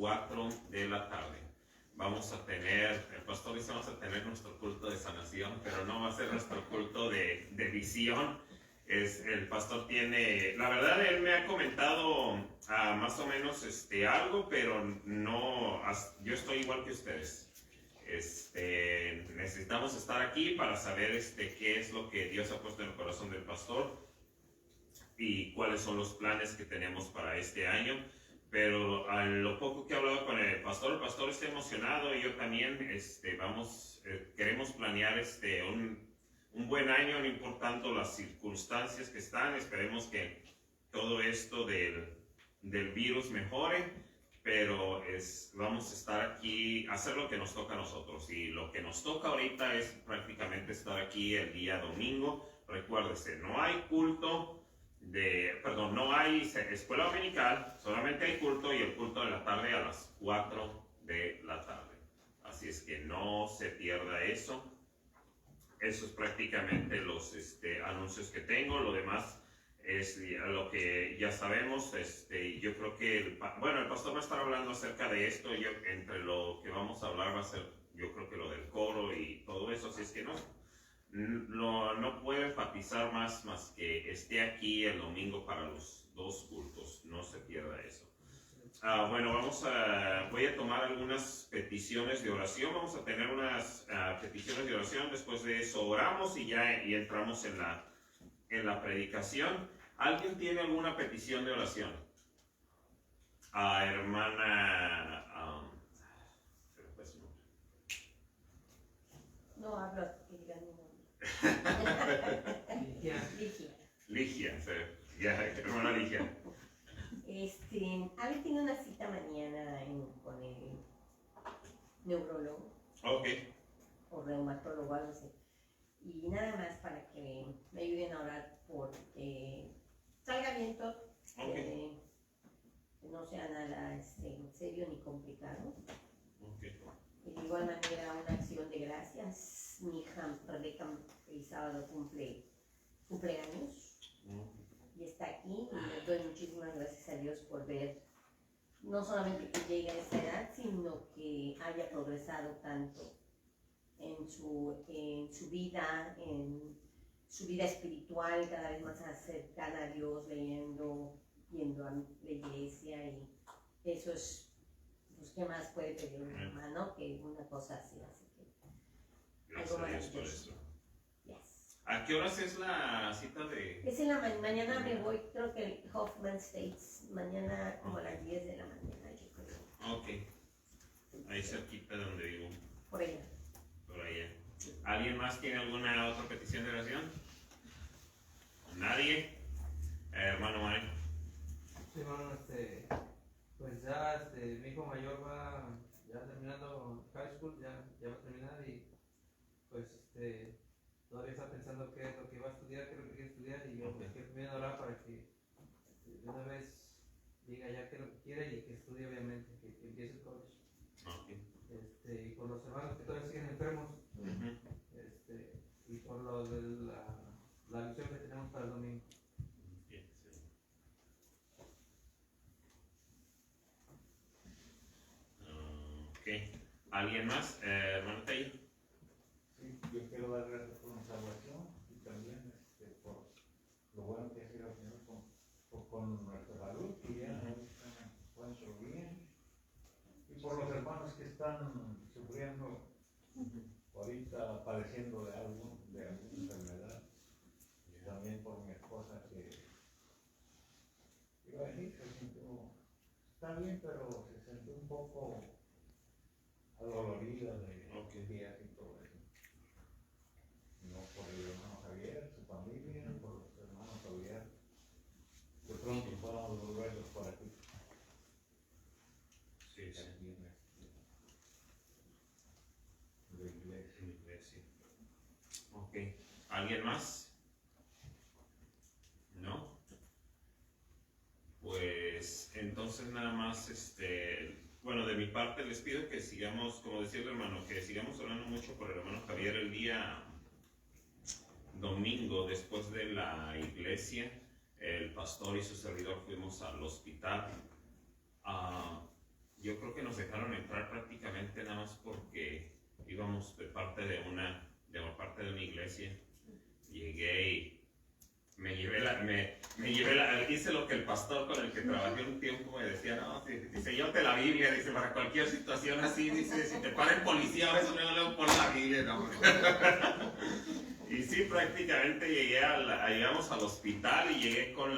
4 de la tarde. Vamos a tener, el pastor dice, vamos a tener nuestro culto de sanación, pero no va a ser nuestro culto de visión. El pastor tiene, la verdad él me ha comentado más o menos algo, pero no, yo estoy igual que ustedes. Necesitamos estar aquí para saber qué es lo que Dios ha puesto en el corazón del pastor y cuáles son los planes que tenemos para este año. Pero a lo poco que he hablado con el pastor está emocionado y yo también. Queremos planear un buen año, no importando las circunstancias que están. Esperemos que todo esto del virus mejore, pero vamos a estar aquí, hacer lo que nos toca a nosotros. Y lo que nos toca ahorita es prácticamente estar aquí el día domingo. Recuérdese, no hay culto. No hay escuela dominical, solamente hay culto, y el culto de la tarde a las 4 de la tarde. Así es que no se pierda eso. Eso es prácticamente los anuncios que tengo. Lo demás es lo que ya sabemos. Yo creo que el pastor va a estar hablando acerca de esto. Entre lo que vamos a hablar va a ser, yo creo que lo del coro y todo eso. Así es que no puedo enfatizar más que esté aquí el domingo para los dos cultos. No se pierda eso. Voy a tomar algunas peticiones de oración. Vamos a tener unas peticiones de oración. Después de eso oramos y entramos en la predicación. ¿Alguien tiene alguna petición de oración? Hermana... No hablo que digan mi nombre. Ligia, hermana Ligia. Ale tiene una cita mañana con el neurólogo. Ok. O reumatólogo, algo así. Y nada más para que me ayuden a orar porque salga bien todo. Okay. Que no sea nada serio ni complicado. Okay. Y de igual manera una acción de gracias. Mi hija Rebeca el sábado cumple años. Y está aquí, y le doy muchísimas gracias a Dios por ver no solamente que llegue a esta edad, sino que haya progresado tanto en su vida, en su vida espiritual, cada vez más cercana a Dios, leyendo, yendo a la iglesia, y eso es, pues, ¿qué más puede pedir una mamá, no? Que una cosa así que gracias a Dios por eso. Yes. ¿A qué horas es la cita de...? Es en la mañana, me voy, creo que el Hoffman States, mañana como a las 10 de la mañana, yo creo. Ok. Ahí cerquita de donde vivo. Por allá. Por allá. ¿Alguien más tiene alguna otra petición de oración? ¿Nadie? Hermano Mario. Sí, hermano, pues ya mi hijo mayor va ya terminando high school, ya va a terminar, y pues todavía está pensando qué es lo que va a estudiar, qué es lo que quiere estudiar, y yo pues quiero también orar para que de una vez diga ya qué es lo que quiere y que estudie, obviamente, que empiece el college. Okay. Y por los hermanos que todavía siguen enfermos, y por lo de la visión que tenemos para el domingo. Bien, sí. Ok. ¿Alguien más? Hermano Taylor. Sí, yo quiero dar gracias por nuestra salvación y también por lo bueno que ha sido el Señor con nuestra salud, que ya pueden ser bien, y por los hermanos que están sufriendo ahorita, padeciendo de alguna enfermedad, y también por mi esposa que iba a decir, se sintió, está bien, pero se sintió un poco adolorida de días y todo eso. No por el hermano Javier, su familia, por los hermanos Javier, de pronto podamos volverlos por aquí. Sí, sí. Aquí en la iglesia. Ok. ¿Alguien más? ¿No? Pues entonces nada más, de mi parte les pido que sigamos, como decía el hermano, que sigamos orando mucho por el hermano Javier el día domingo después de la iglesia. El pastor y su servidor fuimos al hospital. Yo creo que íbamos de parte de una iglesia. Llegué y hice lo que el pastor con el que trabajé un tiempo me decía, no, dice, llévate la Biblia, dice, para cualquier situación así, dice, si te para el policía, a veces no le pon la Biblia, no. Y sí, prácticamente llegamos al hospital y llegué con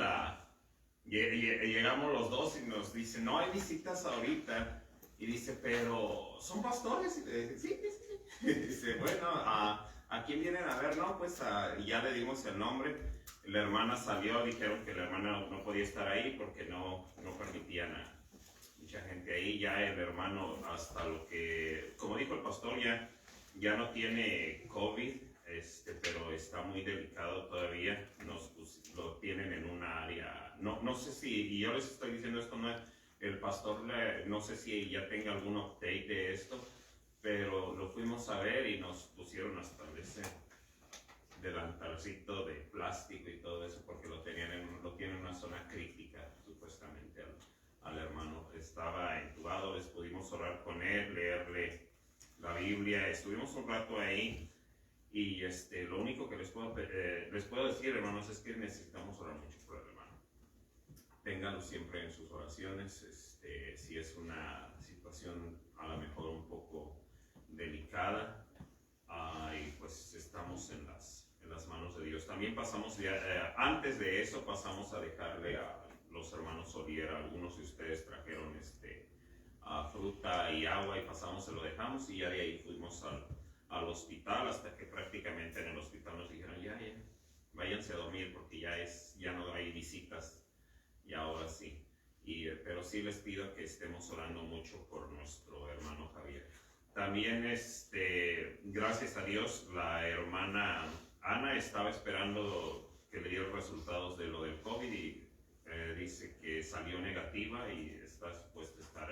llegamos los dos y nos dice, no hay visitas ahorita. Y dice, pero ¿son pastores? Y le dice, sí. Dice, bueno, ¿a quién vienen a ver? No, pues y ya le dimos el nombre. La hermana salió, dijeron que la hermana no podía estar ahí porque no permitían a mucha gente ahí. Ya el hermano, hasta lo que, como dijo el pastor, ya no tiene COVID, pero está muy delicado todavía. Lo tienen en una área, no sé si, y yo les estoy diciendo esto, el pastor no sé si ya tenga algún update de esto, pero lo fuimos a ver y nos pusieron hasta ese delantalcito de plástico y todo eso porque lo tienen en una zona crítica supuestamente al hermano. Estaba entubado, les pudimos orar con él, leerle la Biblia, estuvimos un rato ahí y lo único que les puedo decir, hermanos, es que necesitamos orar mucho por el hermano. Ténganlo siempre en sus oraciones, si es una situación a lo mejor un poco delicada, y pues estamos en las manos de Dios. También pasamos, antes de eso, pasamos a dejarle a los hermanos Oliera, algunos de ustedes trajeron fruta y agua y pasamos, se lo dejamos y ya de ahí fuimos al hospital hasta que prácticamente en el hospital nos dijeron, ya, váyanse a dormir porque ya no hay visitas y ahora sí. Pero sí les pido que estemos orando mucho por nuestro hermano Javier. También, gracias a Dios, la hermana Ana estaba esperando que le dieran resultados de lo del COVID y dice que salió negativa y está supuesta a estar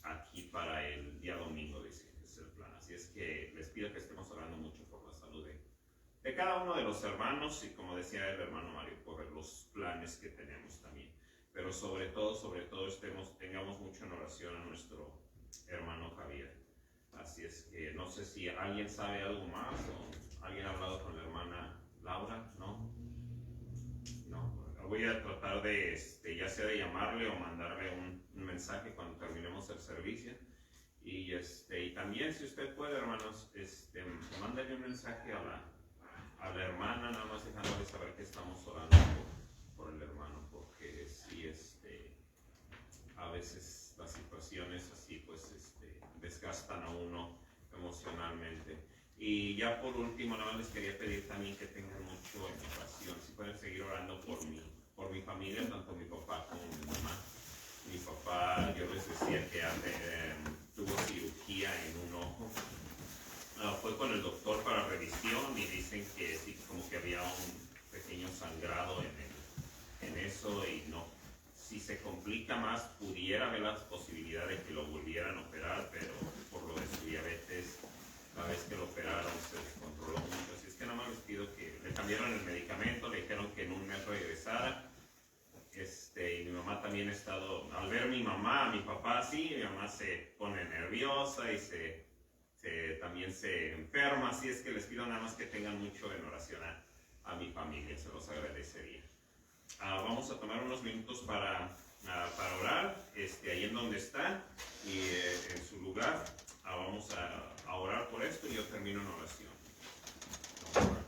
aquí para el día domingo, dice que es el plan. Así es que les pido que estemos orando mucho por la salud de cada uno de los hermanos y, como decía el hermano Mario, por los planes que tenemos también. Pero sobre todo tengamos mucho en oración a nuestro hermano Javier. Así es que no sé si alguien sabe algo más o alguien ha hablado con la hermana Laura, ¿no? Voy a tratar de, ya sea de llamarle o mandarle un mensaje cuando terminemos el servicio. Y también, si usted puede, hermanos, mándale un mensaje a la hermana, nada más dejándole saber que estamos orando por el hermano, porque sí, a veces las situaciones así, pues, desgastan a uno emocionalmente. Y ya por último, nada más les quería pedir también que tengan mucho en oración. Si pueden seguir orando por mi familia, tanto mi papá como mi mamá. Mi papá, yo les decía que tuvo cirugía en un ojo. Fue con el doctor para revisión y dicen que sí, como que había un pequeño sangrado en eso y no. Si se complica más, pudiera haber la posibilidad de que lo volvieran a operar, pero por lo de su diabetes, la vez que lo operaron se descontroló mucho. Así es que nada más les pido que le cambiaron el medicamento, le dijeron que en un mes regresara. Y mi mamá también ha estado, al ver mi papá así, mi mamá se pone nerviosa y también se enferma. Así es que les pido nada más que tengan mucho en oración a mi familia, se los agradecería. Vamos a tomar unos minutos para orar, ahí en donde está y en su lugar. Vamos a orar por esto y yo termino en oración. Vamos a orar.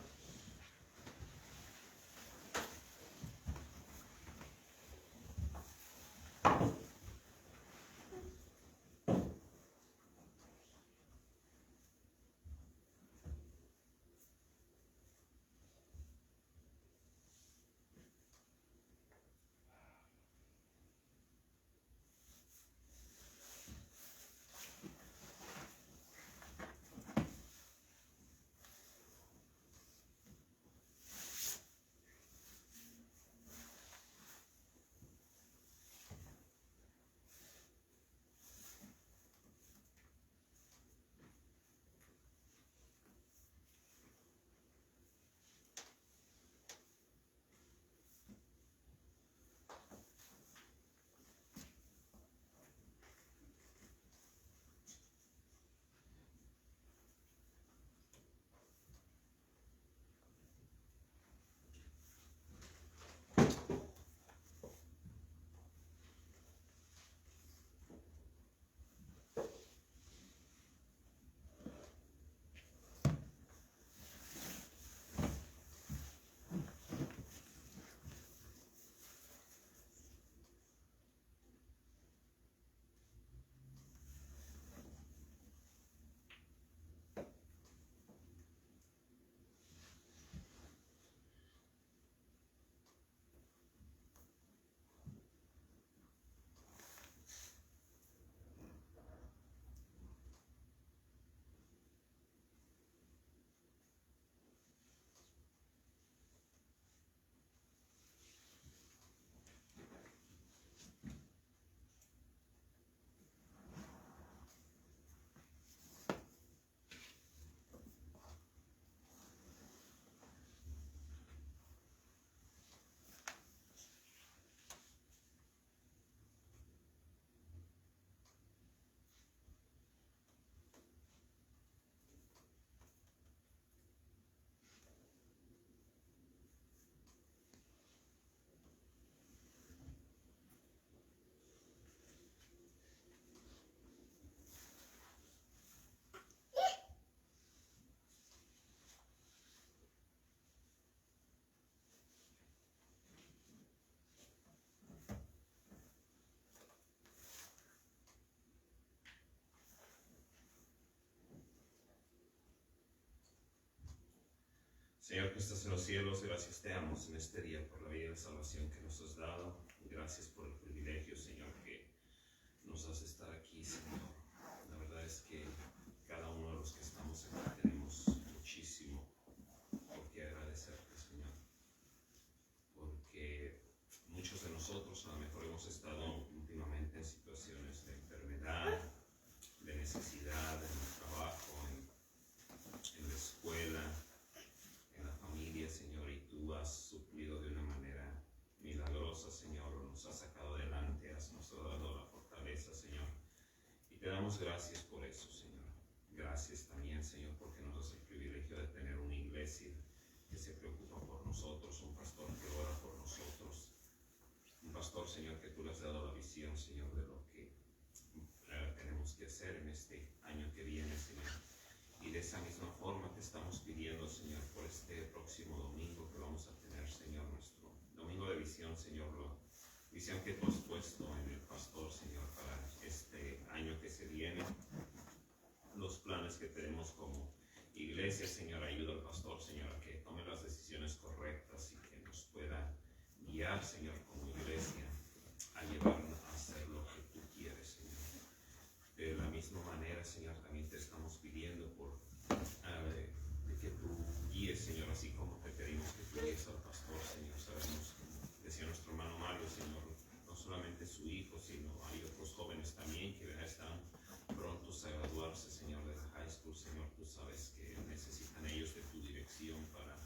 Señor que estás en los cielos, gracias te damos en este día por la vida y la salvación que nos has dado. Gracias por el privilegio, Señor, que nos hace estar aquí, Señor. La verdad es que cada uno de los que estamos aquí tenemos muchísimo por qué agradecerte, Señor. Porque muchos de nosotros a lo mejor hemos estado últimamente en situaciones de enfermedad, de necesidad, en el trabajo, en la escuela, en la familia, Señor, y tú has suplido de una manera milagrosa, Señor, nos has sacado adelante, nos has dado la fortaleza, Señor, y te damos gracias por eso, Señor. Gracias también, Señor, porque nos das el privilegio de tener una iglesia que se preocupa por nosotros, un pastor que ora por nosotros, un pastor, Señor, que tú le has dado la visión, Señor, de lo que tenemos que hacer en este año que viene, Señor. Y de esa misma forma te estamos pidiendo, Señor, por este próximo domingo que vamos a tener, Señor, nuestro domingo de visión, Señor, la visión que tú has puesto en el pastor, Señor, para este año que se viene, los planes que tenemos como iglesia, Señor, ayuda al pastor, Señor, a que tome las decisiones correctas y que nos pueda guiar, Señor, como iglesia, a llevarnos a hacer lo que tú quieres, Señor. De la misma manera, Señor, también te estamos pidiendo de que tú guíes, Señor, así como te pedimos que tú guíes al pastor, Señor. Sabemos, como decía nuestro hermano Mario, Señor, no solamente su hijo, sino hay otros jóvenes también que ya están prontos a graduarse, Señor, de la high school, Señor. Tú sabes que necesitan ellos de tu dirección para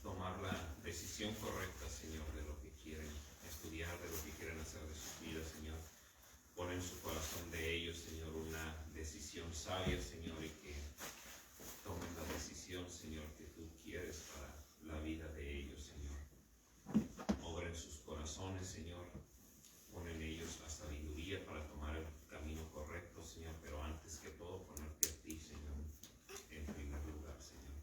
tomar la decisión correcta, Señor, de lo que quieren estudiar, de lo que quieren hacer de sus vidas, Señor. Pon en su corazón de ellos, Señor, una decisión sabia, Señor, y que tomen la decisión, Señor, que tú quieres para la vida de ellos, Señor. Obra en sus corazones, Señor. Pon en ellos la sabiduría para tomar el camino correcto, Señor, pero antes que todo ponerte a ti, Señor, en primer lugar, Señor.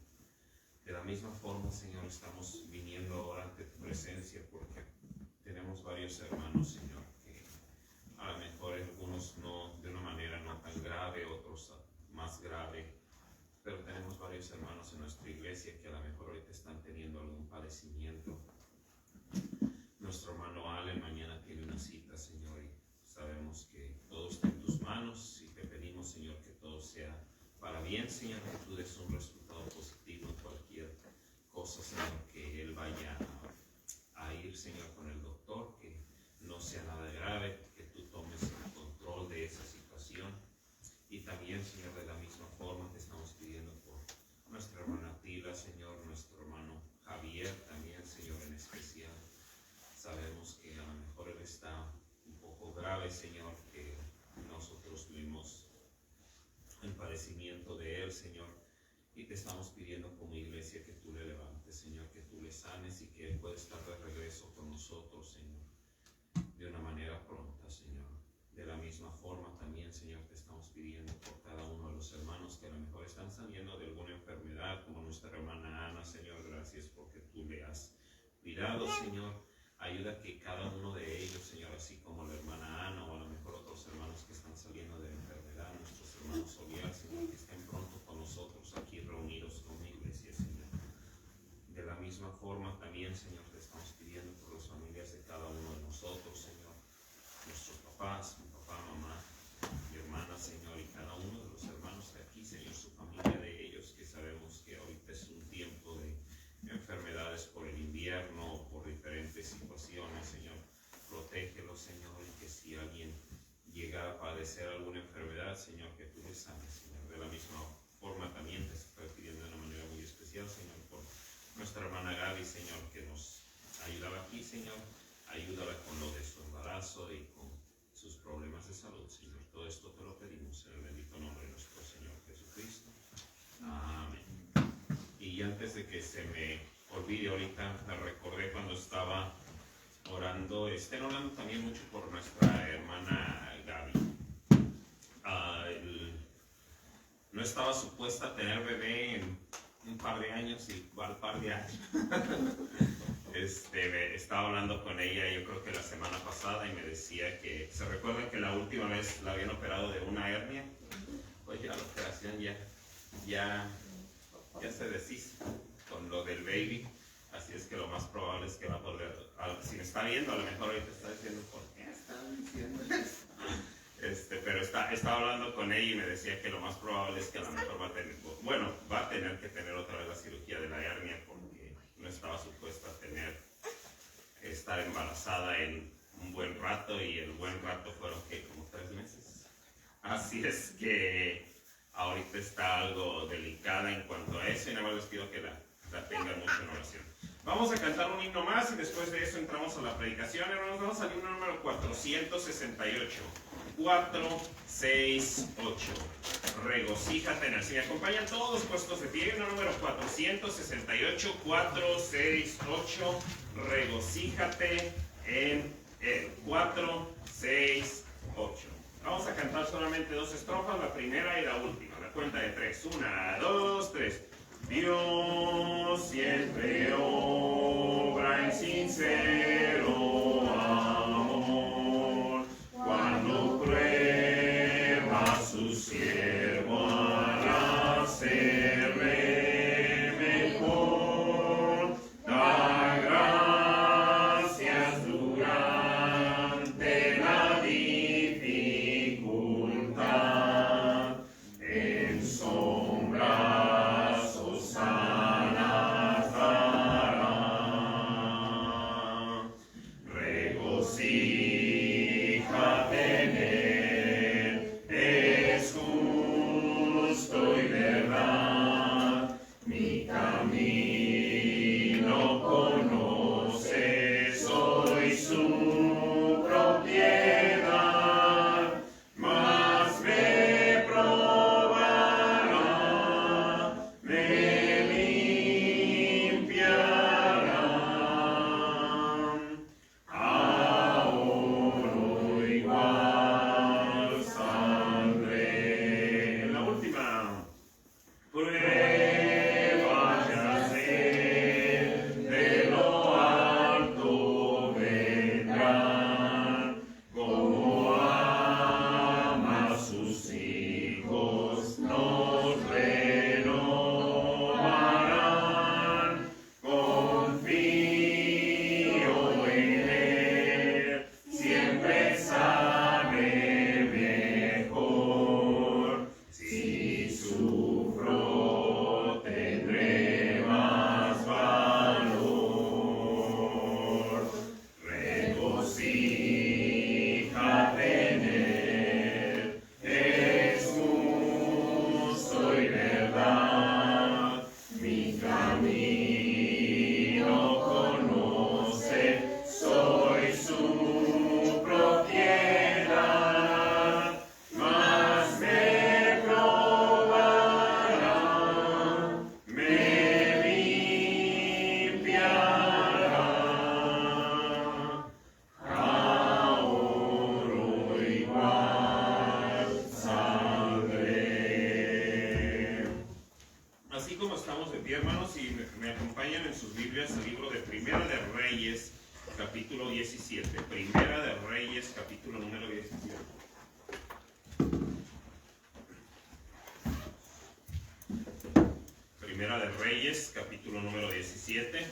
De la misma forma, Señor, estamos viniendo ahora ante tu presencia porque tenemos varios hermanos, Señor, a lo mejor algunos no, de una manera no tan grave, otros más grave, pero tenemos varios hermanos en nuestra iglesia que a lo mejor ahorita están teniendo algún padecimiento. Nuestro hermano Allen mañana tiene una cita, Señor, y sabemos que todo está en tus manos y te pedimos, Señor, que todo sea para bien, Señor, que tú des un resultado positivo en cualquier cosa, Señor, que él vaya a ir, Señor, con el doctor, que no sea nada grave, que tú tomes el control de esa situación. Y también, Señor, de la misma forma te estamos pidiendo por nuestra hermana Tila, Señor, nuestro hermano Javier también, Señor, en especial. Sabemos que a lo mejor él está un poco grave, Señor, que nosotros tuvimos el padecimiento de él, Señor, y te estamos pidiendo como iglesia que tú le levantes, Señor, que tú le sanes y que él pueda estar de regreso con nosotros, Señor, de una manera pronta, Señor. De la misma forma también, Señor, te estamos pidiendo por cada uno de los hermanos que a lo mejor están saliendo de alguna enfermedad, como nuestra hermana Ana, Señor, gracias porque tú le has cuidado, Señor. Ayuda que cada uno de ellos, Señor, así como la hermana Ana o a lo mejor otros hermanos que están saliendo de la enfermedad, nuestros hermanos Soliar, Señor, que estén pronto con nosotros aquí reunidos como iglesia, Señor. De la misma forma también, Señor, te estamos pidiendo por las familias de cada uno de nosotros, Señor, nuestros papás, mi papá, mamá, mi hermana, Señor, y cada uno de los hermanos de aquí, Señor, su familia de ellos, que sabemos que ahorita es un tiempo de enfermedades por el invierno o por diferentes situaciones, Señor. Protégelos, Señor, y que si alguien llega a padecer alguna enfermedad, Señor, que tú le sanes, Señor. De la misma forma también te estoy pidiendo de una manera muy especial, Señor, por nuestra hermana Gaby, Señor, que nos ayudaba aquí, Señor. Ayúdala con lo de su embarazo y con sus problemas de salud, Señor. Todo esto te lo pedimos en el bendito nombre de nuestro Señor Jesucristo. Amén. Y antes de que se me olvide, ahorita me recordé cuando estaba orando, orando también mucho por nuestra hermana Gaby. No estaba supuesta a tener bebé en un par de años y un par de años. Estaba hablando con ella, yo creo que la semana pasada, y me decía que, ¿se recuerdan que la última vez la habían operado de una hernia? Pues ya la operación ya se deshizo. con lo del baby. Así es que lo más probable es que va a poder, si me está viendo, a lo mejor ahorita está diciendo, ¿por qué está diciendo eso? Pero estaba hablando con ella y me decía que lo más probable es que a lo mejor va a tener que tener otra vez la cirugía de la hernia porque no estaba supuesta a estar embarazada en un buen rato, y el buen rato fueron que como 3 meses. Así es que ahorita está algo delicada en cuanto a eso, y nada más les pido que la tengan mucho en oración. Vamos a cantar un himno más y después de eso entramos a la predicación. Hermanos, vamos al himno número 468. 468. Regocíjate en él. Si me acompañan todos puestos de pie, himno número 468. 468. Regocíjate en él. 468. Vamos a cantar solamente 2 estrofas, la primera y la última. La cuenta de 3. 1, 2, 3. Dios siempre obra en sincero amor, cuando prueba a su siervo hará serle mejor, da gracias durante la dificultad, en sombra capítulo 17. Primera de Reyes, capítulo número 17. Primera de Reyes, capítulo número 17.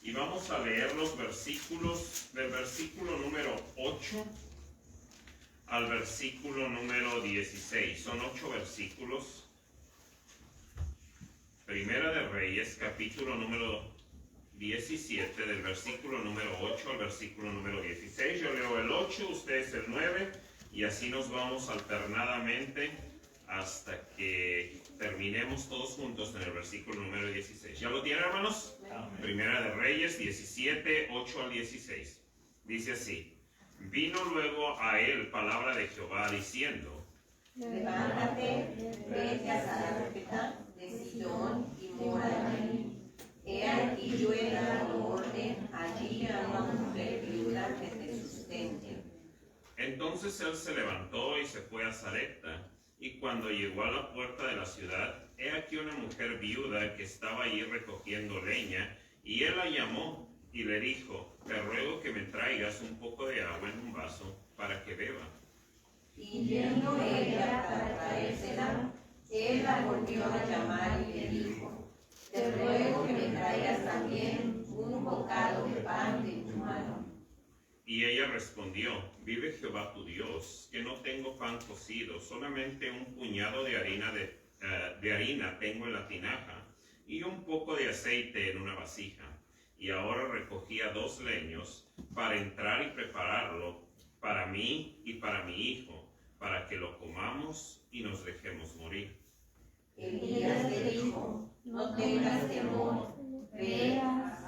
Y vamos a leer los versículos del versículo número 8 al versículo número 16. Son 8 versículos. Primera de Reyes, capítulo número 17, del versículo número 8 al versículo número 16. Yo leo el 8, ustedes el 9, y así nos vamos alternadamente hasta que terminemos todos juntos en el versículo número 16. ¿Ya lo tienen, hermanos? Amén. Primera de Reyes 17, 8 al 16. Dice así: Vino luego a él palabra de Jehová diciendo: Levántate, vete a Sarepta de Sidón y mora allí. He aquí yo he dado orden allí a una mujer viuda que te sustente. Entonces él se levantó y se fue a Sarepta, y cuando llegó a la puerta de la ciudad, he aquí una mujer viuda que estaba allí recogiendo leña, y él la llamó, y le dijo, te ruego que me traigas un poco de agua en un vaso para que beba. Y yendo ella para traérsela, él la volvió a llamar y le dijo, te ruego que me traigas también un bocado de pan de tu mano. Y ella respondió, vive Jehová tu Dios, que no tengo pan cocido, solamente un puñado de harina tengo en la tinaja y un poco de aceite en una vasija. Y ahora recogía 2 leños para entrar y prepararlo para mí y para mi hijo, para que lo comamos y nos dejemos morir. Elías le dijo, no tengas temor, ve,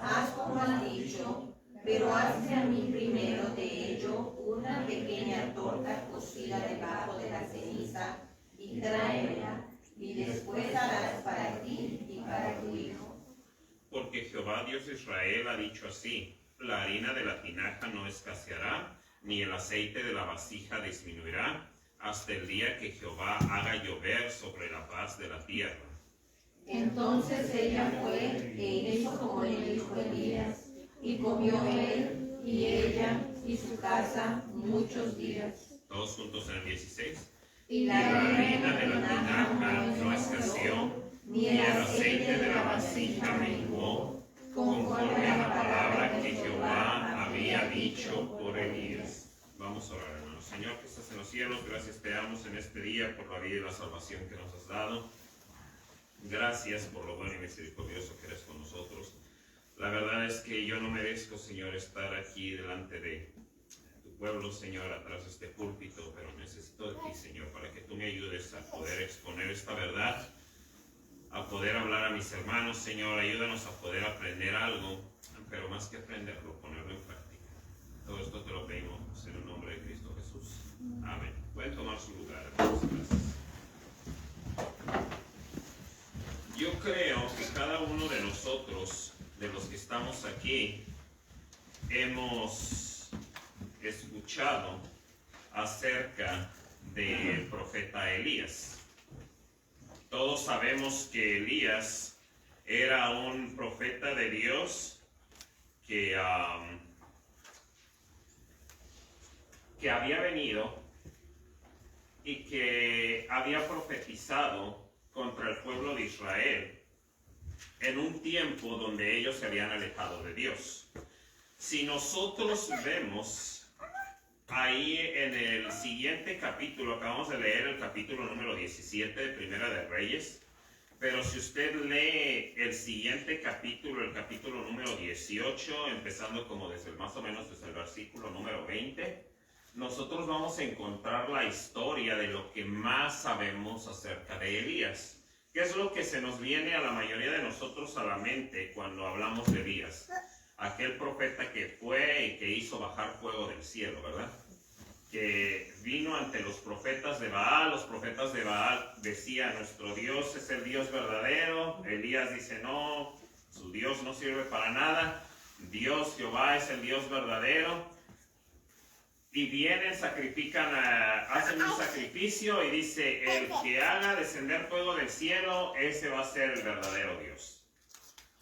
haz como has dicho, pero hazme a mí primero de ello una pequeña torta cocida debajo de la ceniza y tráemela, y después harás para ti y para tu hijo. Porque Jehová Dios de Israel ha dicho así, la harina de la tinaja no escaseará, ni el aceite de la vasija disminuirá, hasta el día que Jehová haga llover sobre la faz de la tierra. Entonces ella fue e hizo como le dijo Elías, y comió él y ella y su casa muchos días. Todos juntos en el 16. Y la harina de la tinaja no escaseó, ni el aceite de la vasija menguó, conforme a la palabra que Jehová había dicho por Elías. Vamos a orar, hermanos. Señor que estás en los cielos, gracias te damos en este día por la vida y la salvación que nos has dado. Gracias por lo bueno y misericordioso que eres con nosotros. La verdad es que yo no merezco, Señor, estar aquí delante de tu pueblo, Señor, atrás de este púlpito, pero necesito de ti, Señor, para que tú me ayudes a poder exponer esta verdad, a poder hablar a mis hermanos, Señor. Ayúdanos a poder aprender algo, pero más que aprenderlo, ponerlo en práctica. Todo esto te lo pedimos en el nombre de Cristo Jesús. Amén. Pueden tomar su lugar, hermanos. Gracias. Yo creo que cada uno de nosotros, de los que estamos aquí, hemos escuchado acerca del profeta Elías. Todos sabemos que Elías era un profeta de Dios que había venido y que había profetizado contra el pueblo de Israel en un tiempo donde ellos se habían alejado de Dios. Si nosotros vemos ahí en el siguiente capítulo, acabamos de leer el capítulo número 17 de Primera de Reyes, pero si usted lee el siguiente capítulo, el capítulo número 18, empezando como más o menos desde el versículo número 20, nosotros vamos a encontrar la historia de lo que más sabemos acerca de Elías. ¿Qué es lo que se nos viene a la mayoría de nosotros a la mente cuando hablamos de Elías? Aquel profeta que fue y que hizo bajar fuego del cielo, ¿verdad? Que vino ante los profetas de Baal. Los profetas de Baal decían, nuestro Dios es el Dios verdadero. Elías dice, no, su Dios no sirve para nada. Dios, Jehová, es el Dios verdadero. Y vienen, sacrifican, hacen un sacrificio y dice, el que haga descender fuego del cielo, ese va a ser el verdadero Dios.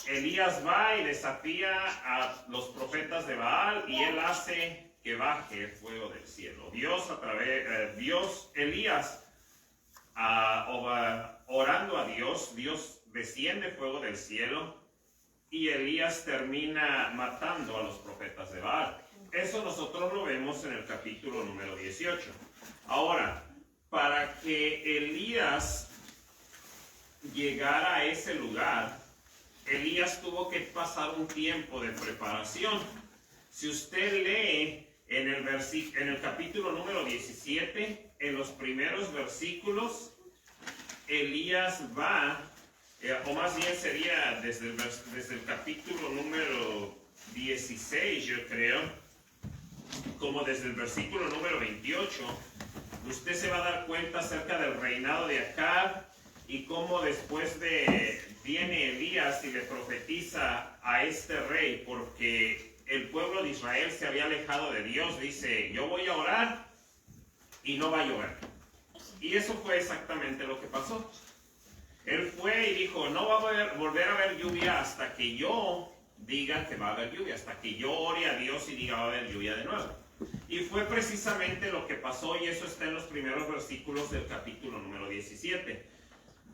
Elías va y desafía a los profetas de Baal y él hace que baje fuego del cielo. Elías, orando a Dios, Dios desciende fuego del cielo y Elías termina matando a los profetas de Baal. Eso nosotros lo vemos en el capítulo número 18. Ahora, para que Elías llegara a ese lugar, Elías tuvo que pasar un tiempo de preparación. Si usted lee en el capítulo número 17, en los primeros versículos, Elías va, o más bien sería desde el capítulo número 16, yo creo, como desde el versículo número 28, usted se va a dar cuenta acerca del reinado de Acab y cómo después viene Elías y le profetiza a este rey, porque el pueblo de Israel se había alejado de Dios. Dice, yo voy a orar y no va a llover. Y eso fue exactamente lo que pasó. Él fue y dijo, no va a volver a haber lluvia hasta que yo diga que va a haber lluvia, hasta que yo ore a Dios y diga va a haber lluvia de nuevo. Y fue precisamente lo que pasó, y eso está en los primeros versículos del capítulo número 17.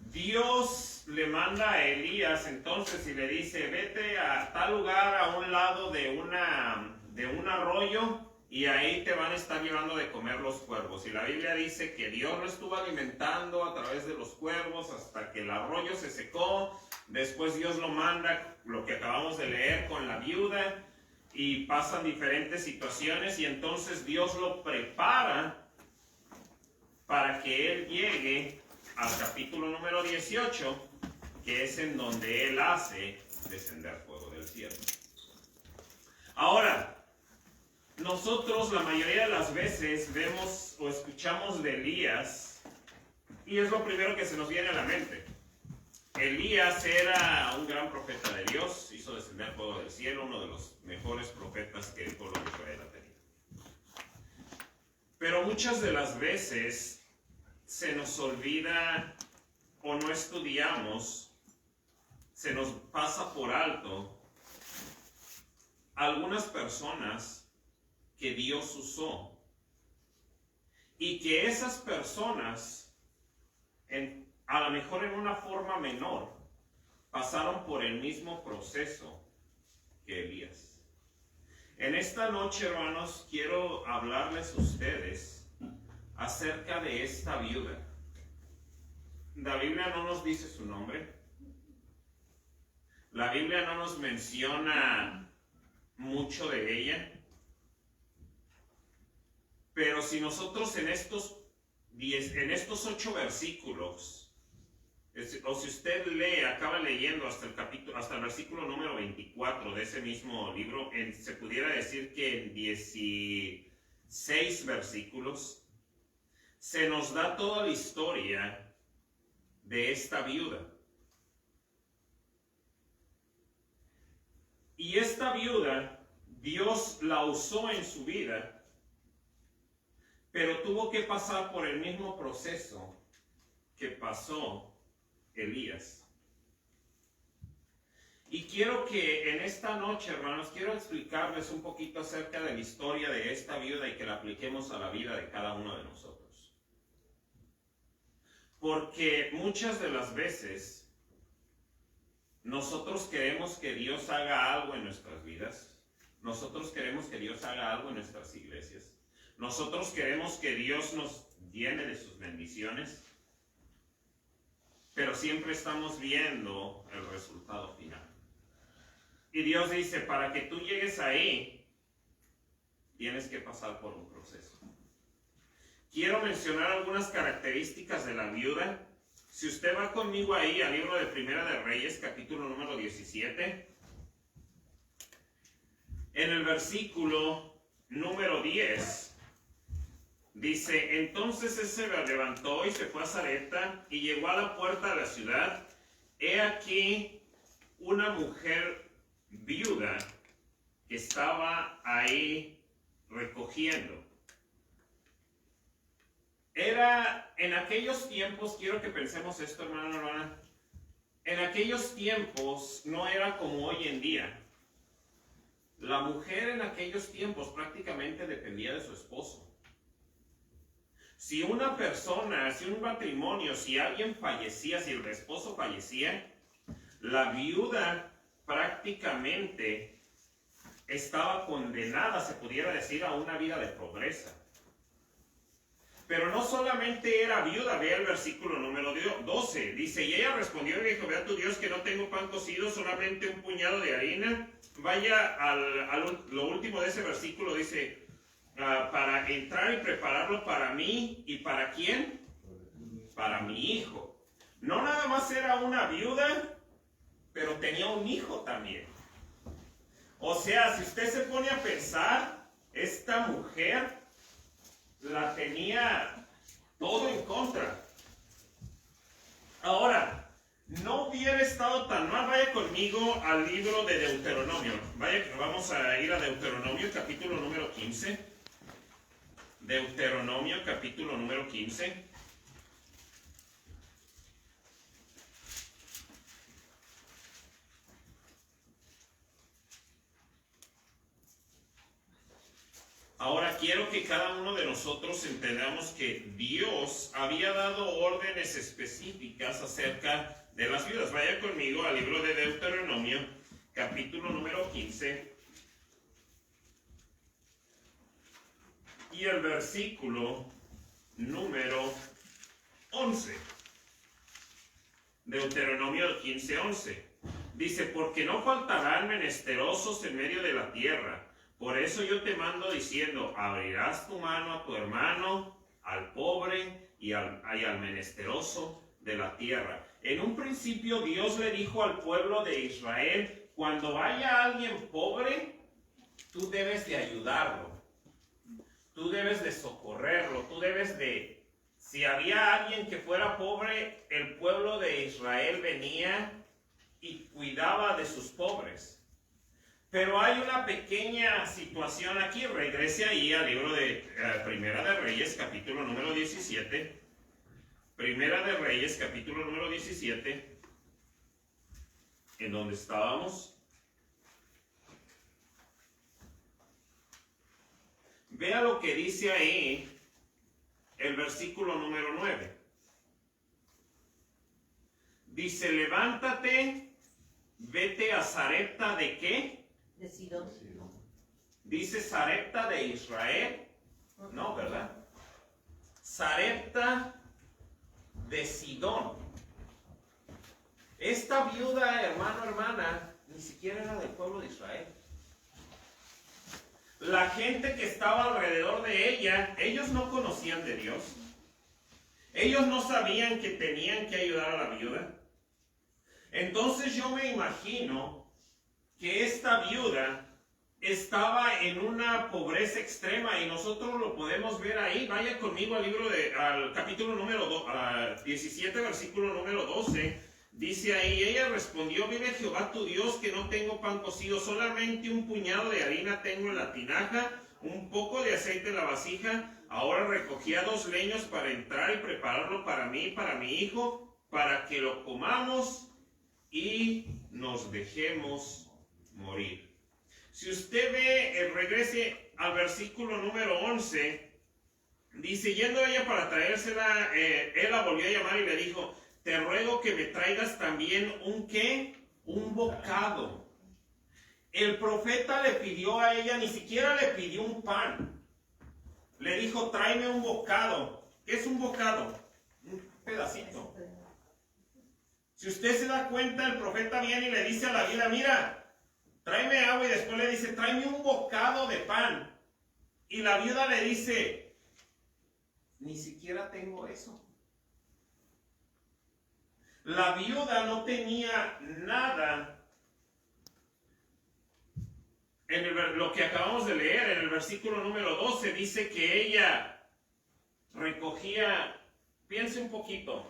Dios le manda a Elías entonces y le dice, vete a tal lugar a un lado de un arroyo, y ahí te van a estar llevando de comer los cuervos. Y la Biblia dice que Dios lo estuvo alimentando a través de los cuervos hasta que el arroyo se secó. Después Dios lo manda, lo que acabamos de leer, con la viuda, y pasan diferentes situaciones, y entonces Dios lo prepara para que él llegue al capítulo número 18, que es en donde él hace descender fuego del cielo. Ahora, nosotros la mayoría de las veces vemos o escuchamos de Elías, y es lo primero que se nos viene a la mente. Elías era un gran profeta de Dios, hizo descender fuego del cielo, uno de los mejores profetas que el pueblo de Israel ha tenido. Pero muchas de las veces se nos olvida o no estudiamos, se nos pasa por alto algunas personas que Dios usó, y que esas personas, a lo mejor en una forma menor, pasaron por el mismo proceso que Elías. En esta noche, hermanos, quiero hablarles a ustedes acerca de esta viuda. La Biblia no nos dice su nombre. La Biblia no nos menciona mucho de ella. Pero si nosotros en estos 8 versículos, o si usted lee, acaba leyendo hasta el versículo número 24 de ese mismo libro, se pudiera decir que en 16 versículos se nos da toda la historia de esta viuda. Y esta viuda, Dios la usó en su vida, pero tuvo que pasar por el mismo proceso que pasó Elías. Y quiero que en esta noche, hermanos, quiero explicarles un poquito acerca de la historia de esta viuda y que la apliquemos a la vida de cada uno de nosotros. Porque muchas de las veces nosotros queremos que Dios haga algo en nuestras vidas. Nosotros queremos que Dios haga algo en nuestras iglesias. Nosotros queremos que Dios nos llene de sus bendiciones, pero siempre estamos viendo el resultado final. Y Dios dice, para que tú llegues ahí, tienes que pasar por un proceso. Quiero mencionar algunas características de la viuda. Si usted va conmigo ahí al libro de Primera de Reyes, capítulo número 17, en el versículo número 10, dice, entonces él se levantó y se fue a Sarepta y llegó a la puerta de la ciudad. He aquí una mujer viuda que estaba ahí recogiendo. Era en aquellos tiempos, quiero que pensemos esto, hermano, hermana, en aquellos tiempos no era como hoy en día. La mujer en aquellos tiempos prácticamente dependía de su esposo. Si una persona, si un matrimonio, si alguien fallecía, si el esposo fallecía, la viuda prácticamente estaba condenada, se pudiera decir, a una vida de pobreza. Pero no solamente era viuda, vea el versículo número 12, dice, y ella respondió y dijo, vea tu Dios que no tengo pan cocido, solamente un puñado de harina. Vaya lo último de ese versículo, dice, para entrar y prepararlo para mí, ¿y para quién? Para mi hijo. No nada más era una viuda, pero tenía un hijo también. O sea, si usted se pone a pensar, esta mujer la tenía todo en contra. Ahora, no hubiera estado tan mal. Vaya conmigo al libro de Deuteronomio. Vamos a ir a Deuteronomio, capítulo número 15. Deuteronomio, capítulo número 15. Ahora quiero que cada uno de nosotros entendamos que Dios había dado órdenes específicas acerca de las viudas. Vaya conmigo al libro de Deuteronomio, capítulo número 15, y el versículo número 11. Deuteronomio 15, 11. Dice, porque no faltarán menesterosos en medio de la tierra. Por eso yo te mando diciendo, abrirás tu mano a tu hermano, al pobre y al menesteroso de la tierra. En un principio Dios le dijo al pueblo de Israel, cuando haya alguien pobre, tú debes de ayudarlo. Tú debes de socorrerlo, tú debes de... Si había alguien que fuera pobre, el pueblo de Israel venía y cuidaba de sus pobres. Pero hay una pequeña situación aquí. Regrese ahí al libro de Primera de Reyes, capítulo número 17. Primera de Reyes, capítulo número 17. En donde estábamos. Vea lo que dice ahí el versículo número 9. Dice, levántate, vete a Sarepta de ¿qué? De Sidón. Dice Sarepta de Israel. No, ¿verdad? Sarepta de Sidón. Esta viuda, hermano, hermana, ni siquiera era del pueblo de Israel. La gente que estaba alrededor de ella, ellos no conocían de Dios. Ellos no sabían que tenían que ayudar a la viuda. Entonces yo me imagino que esta viuda estaba en una pobreza extrema y nosotros lo podemos ver ahí. Vaya conmigo al capítulo número 17, versículo número 12. Dice ahí, ella respondió, vive Jehová tu Dios que no tengo pan cocido, solamente un puñado de harina tengo en la tinaja, un poco de aceite en la vasija. Ahora recogía 2 leños para entrar y prepararlo para mí y para mi hijo, para que lo comamos y nos dejemos morir. Si usted ve, regrese al versículo número 11, dice, yendo ella para traérsela, él la volvió a llamar y le dijo, te ruego que me traigas también un ¿qué? Un bocado. El profeta le pidió a ella, ni siquiera le pidió un pan. Le dijo, tráeme un bocado. ¿Qué es un bocado? Un pedacito. Si usted se da cuenta, el profeta viene y le dice a la viuda, mira, tráeme agua, y después le dice, tráeme un bocado de pan. Y la viuda le dice, ni siquiera tengo eso. La viuda no tenía nada. Lo que acabamos de leer en el versículo número 12 dice que ella recogía, piense un poquito,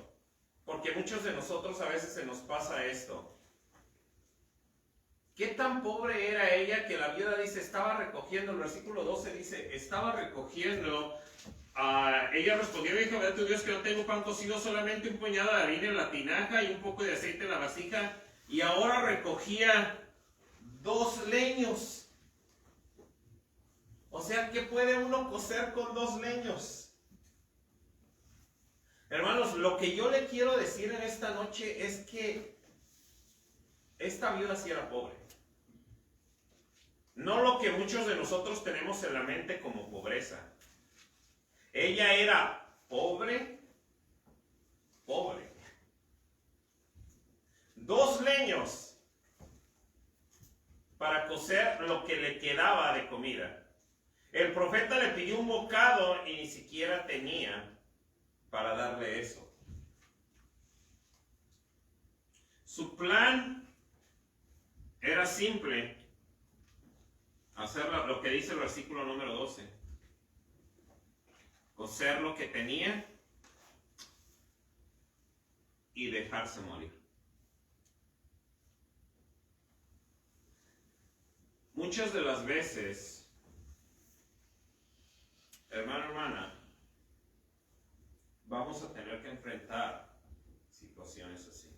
porque muchos de nosotros a veces se nos pasa esto. ¿Qué tan pobre era ella que la viuda dice, estaba recogiendo, el versículo 12 dice, estaba recogiendo, ella respondió, dijo, ve tu Dios que no tengo pan cocido, solamente un puñado de harina en la tinaja y un poco de aceite en la vasija, y ahora recogía 2 leños. O sea, ¿qué puede uno cocer con 2 leños? Hermanos, lo que yo le quiero decir en esta noche es que esta viuda sí era pobre. No lo que muchos de nosotros tenemos en la mente como pobreza. Ella era pobre. 2 leños para cocer lo que le quedaba de comida. El profeta le pidió un bocado y ni siquiera tenía para darle eso. Su plan era simple, hacer lo que dice el versículo número 12. Cocer lo que tenía y dejarse morir. Muchas de las veces, hermano, hermana, vamos a tener que enfrentar situaciones así.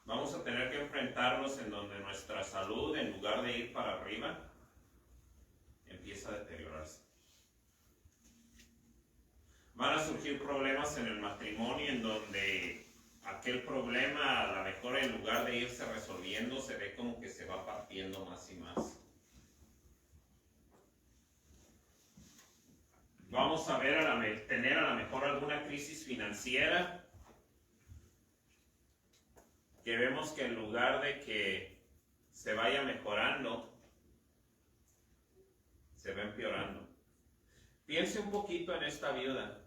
Vamos a tener que enfrentar dejarlos en donde nuestra salud, en lugar de ir para arriba, empieza a deteriorarse. Van a surgir problemas en el matrimonio en donde aquel problema, a lo mejor en lugar de irse resolviendo, se ve como que se va partiendo más y más. Vamos a ver tener a lo mejor alguna crisis financiera que vemos que en lugar de que se vaya mejorando, se va empeorando. Piense un poquito en esta viuda.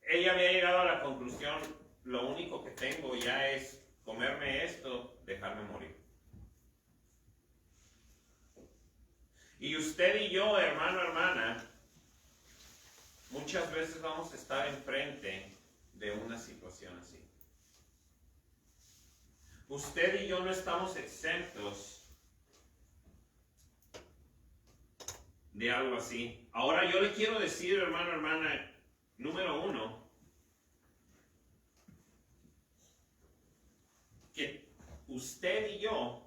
Ella había llegado a la conclusión, lo único que tengo ya es comerme esto, dejarme morir. Y usted y yo, hermano, hermana, muchas veces vamos a estar enfrente de una situación así. Usted y yo no estamos exentos de algo así. Ahora yo le quiero decir, hermano, hermana, número uno, que usted y yo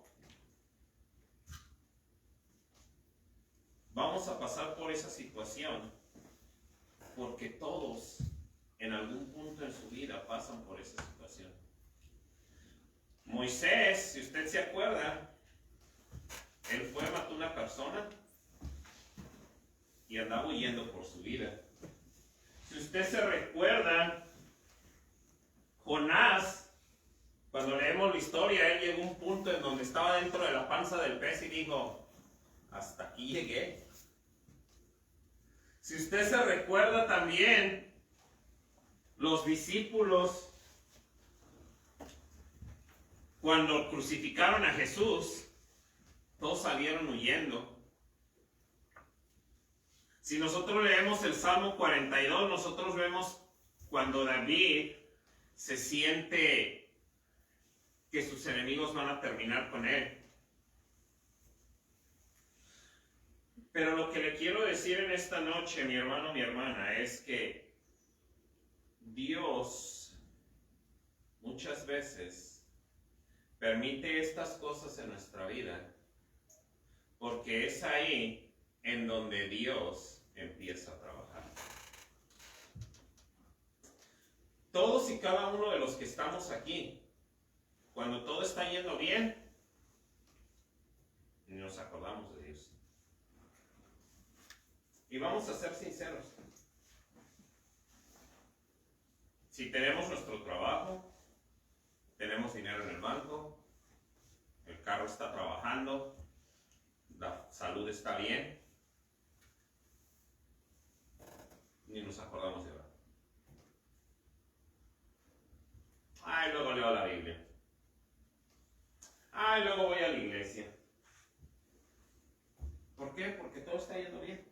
vamos a pasar por esa situación porque todos en algún punto en su vida pasan por esa situación. Moisés, si usted se acuerda, él fue, mató a una persona y andaba huyendo por su vida. Si usted se recuerda, Jonás, cuando leemos la historia, él llegó a un punto en donde estaba dentro de la panza del pez y dijo, hasta aquí llegué. Si usted se recuerda también, los discípulos, cuando crucificaron a Jesús, todos salieron huyendo. Si nosotros leemos el Salmo 42, nosotros vemos cuando David se siente que sus enemigos van a terminar con él. Pero lo que le quiero decir en esta noche, mi hermano, mi hermana, es que Dios muchas veces permite estas cosas en nuestra vida porque es ahí en donde Dios empieza a trabajar. Todos y cada uno de los que estamos aquí, cuando todo está yendo bien, nos acordamos de Dios. Y vamos a ser sinceros. Si tenemos nuestro trabajo, tenemos dinero en el banco, el carro está trabajando, la salud está bien, ni nos acordamos de orar. Ay, luego leo la Biblia. Ay, luego voy a la iglesia. ¿Por qué? Porque todo está yendo bien.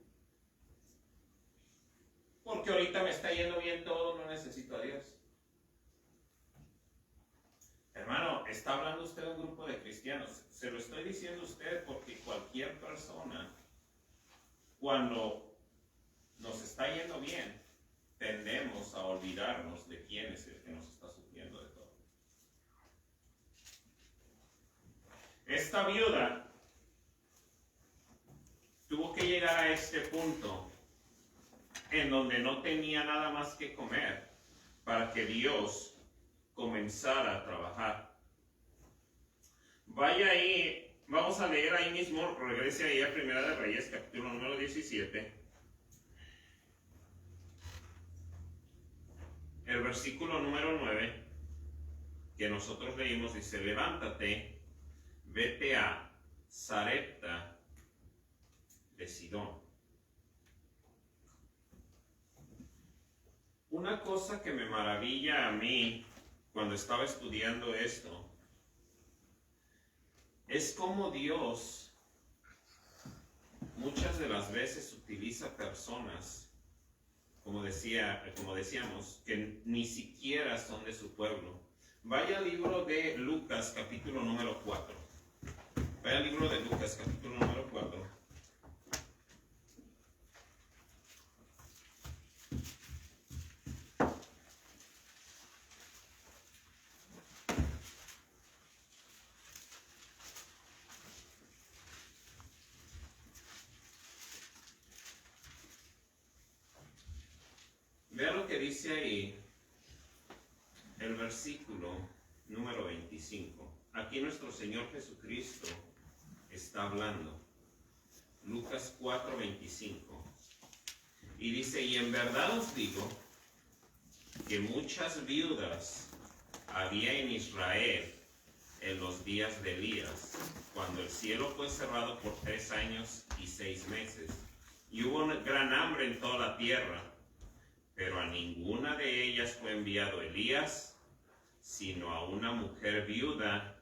Porque ahorita me está yendo bien todo, no necesito a Dios. Hermano, está hablando usted de un grupo de cristianos. Se lo estoy diciendo a usted porque cualquier persona, cuando nos está yendo bien, tendemos a olvidarnos de quién es el que nos está sufriendo de todo. Esta viuda tuvo que llegar a este punto en donde no tenía nada más que comer para que Dios comenzara a trabajar. Vaya ahí, vamos a leer ahí mismo, regrese ahí a Primera de Reyes, capítulo número 17. El versículo número 9, que nosotros leímos, dice, levántate, vete a Sarepta de Sidón. Una cosa que me maravilla a mí cuando estaba estudiando esto es cómo Dios muchas de las veces utiliza personas, como decíamos, que ni siquiera son de su pueblo. Vaya al libro de Lucas, capítulo número 4. Vaya al libro de Lucas, capítulo número 4. dice ahí el versículo número 25. Aquí nuestro Señor Jesucristo está hablando. Lucas 4:25. Y dice, y en verdad os digo que muchas viudas había en Israel en los días de Elías, cuando el cielo fue cerrado por 3 años y 6 meses, y hubo una gran hambre en toda la tierra, pero a ninguna de ellas fue enviado Elías, sino a una mujer viuda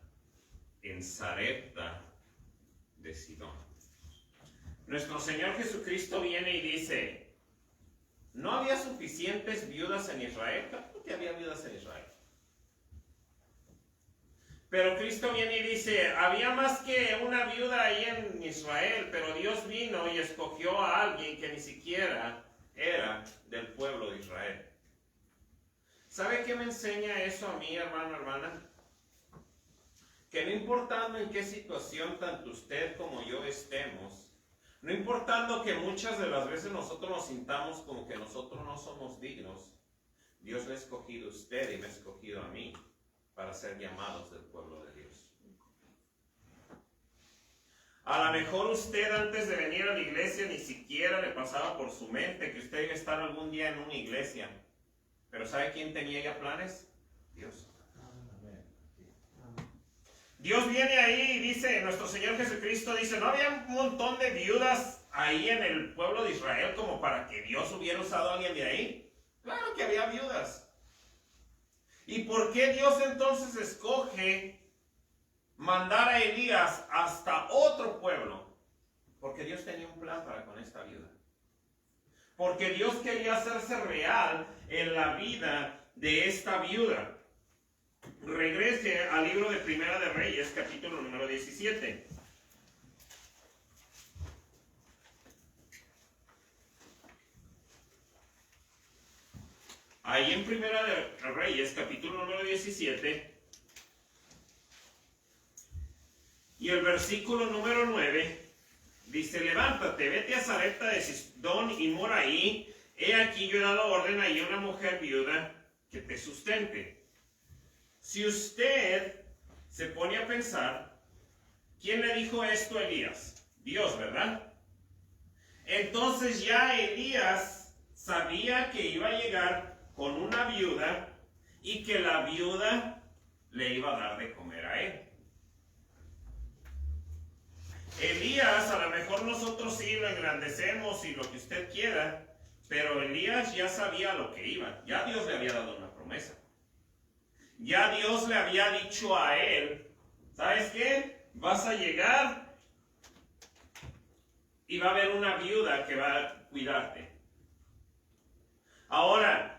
en Sarepta de Sidón. Nuestro Señor Jesucristo viene y dice, ¿no había suficientes viudas en Israel? Claro que había viudas en Israel. Pero Cristo viene y dice, había más que una viuda ahí en Israel, pero Dios vino y escogió a alguien que ni siquiera era del pueblo de Israel. ¿Sabe qué me enseña eso a mí, hermano, hermana? Que no importando en qué situación tanto usted como yo estemos, no importando que muchas de las veces nosotros nos sintamos como que nosotros no somos dignos, Dios le ha escogido a usted y me ha escogido a mí para ser llamados del pueblo de Dios. A lo mejor usted antes de venir a la iglesia ni siquiera le pasaba por su mente que usted iba a estar algún día en una iglesia. Pero ¿sabe quién tenía ya planes? Dios. Dios viene ahí y dice, nuestro Señor Jesucristo dice, ¿no había un montón de viudas ahí en el pueblo de Israel como para que Dios hubiera usado a alguien de ahí? Claro que había viudas. ¿Y por qué Dios entonces escoge mandar a Elías hasta otro pueblo? Porque Dios tenía un plan para con esta viuda. Porque Dios quería hacerse real en la vida de esta viuda. Regrese al libro de Primera de Reyes, capítulo número 17. Ahí en Primera de Reyes, capítulo número 17, y el versículo número 9, dice, levántate, vete a Sarepta de Sidón y mora ahí. He aquí yo he dado orden ahí a una mujer viuda que te sustente. Si usted se pone a pensar, ¿quién le dijo esto a Elías? Dios, ¿verdad? Entonces ya Elías sabía que iba a llegar con una viuda y que la viuda le iba a dar de comer a él. Elías, a lo mejor nosotros sí lo engrandecemos y lo que usted quiera, pero Elías ya sabía lo que iba. Ya Dios le había dado una promesa. Ya Dios le había dicho a él, ¿sabes qué? Vas a llegar y va a haber una viuda que va a cuidarte. Ahora,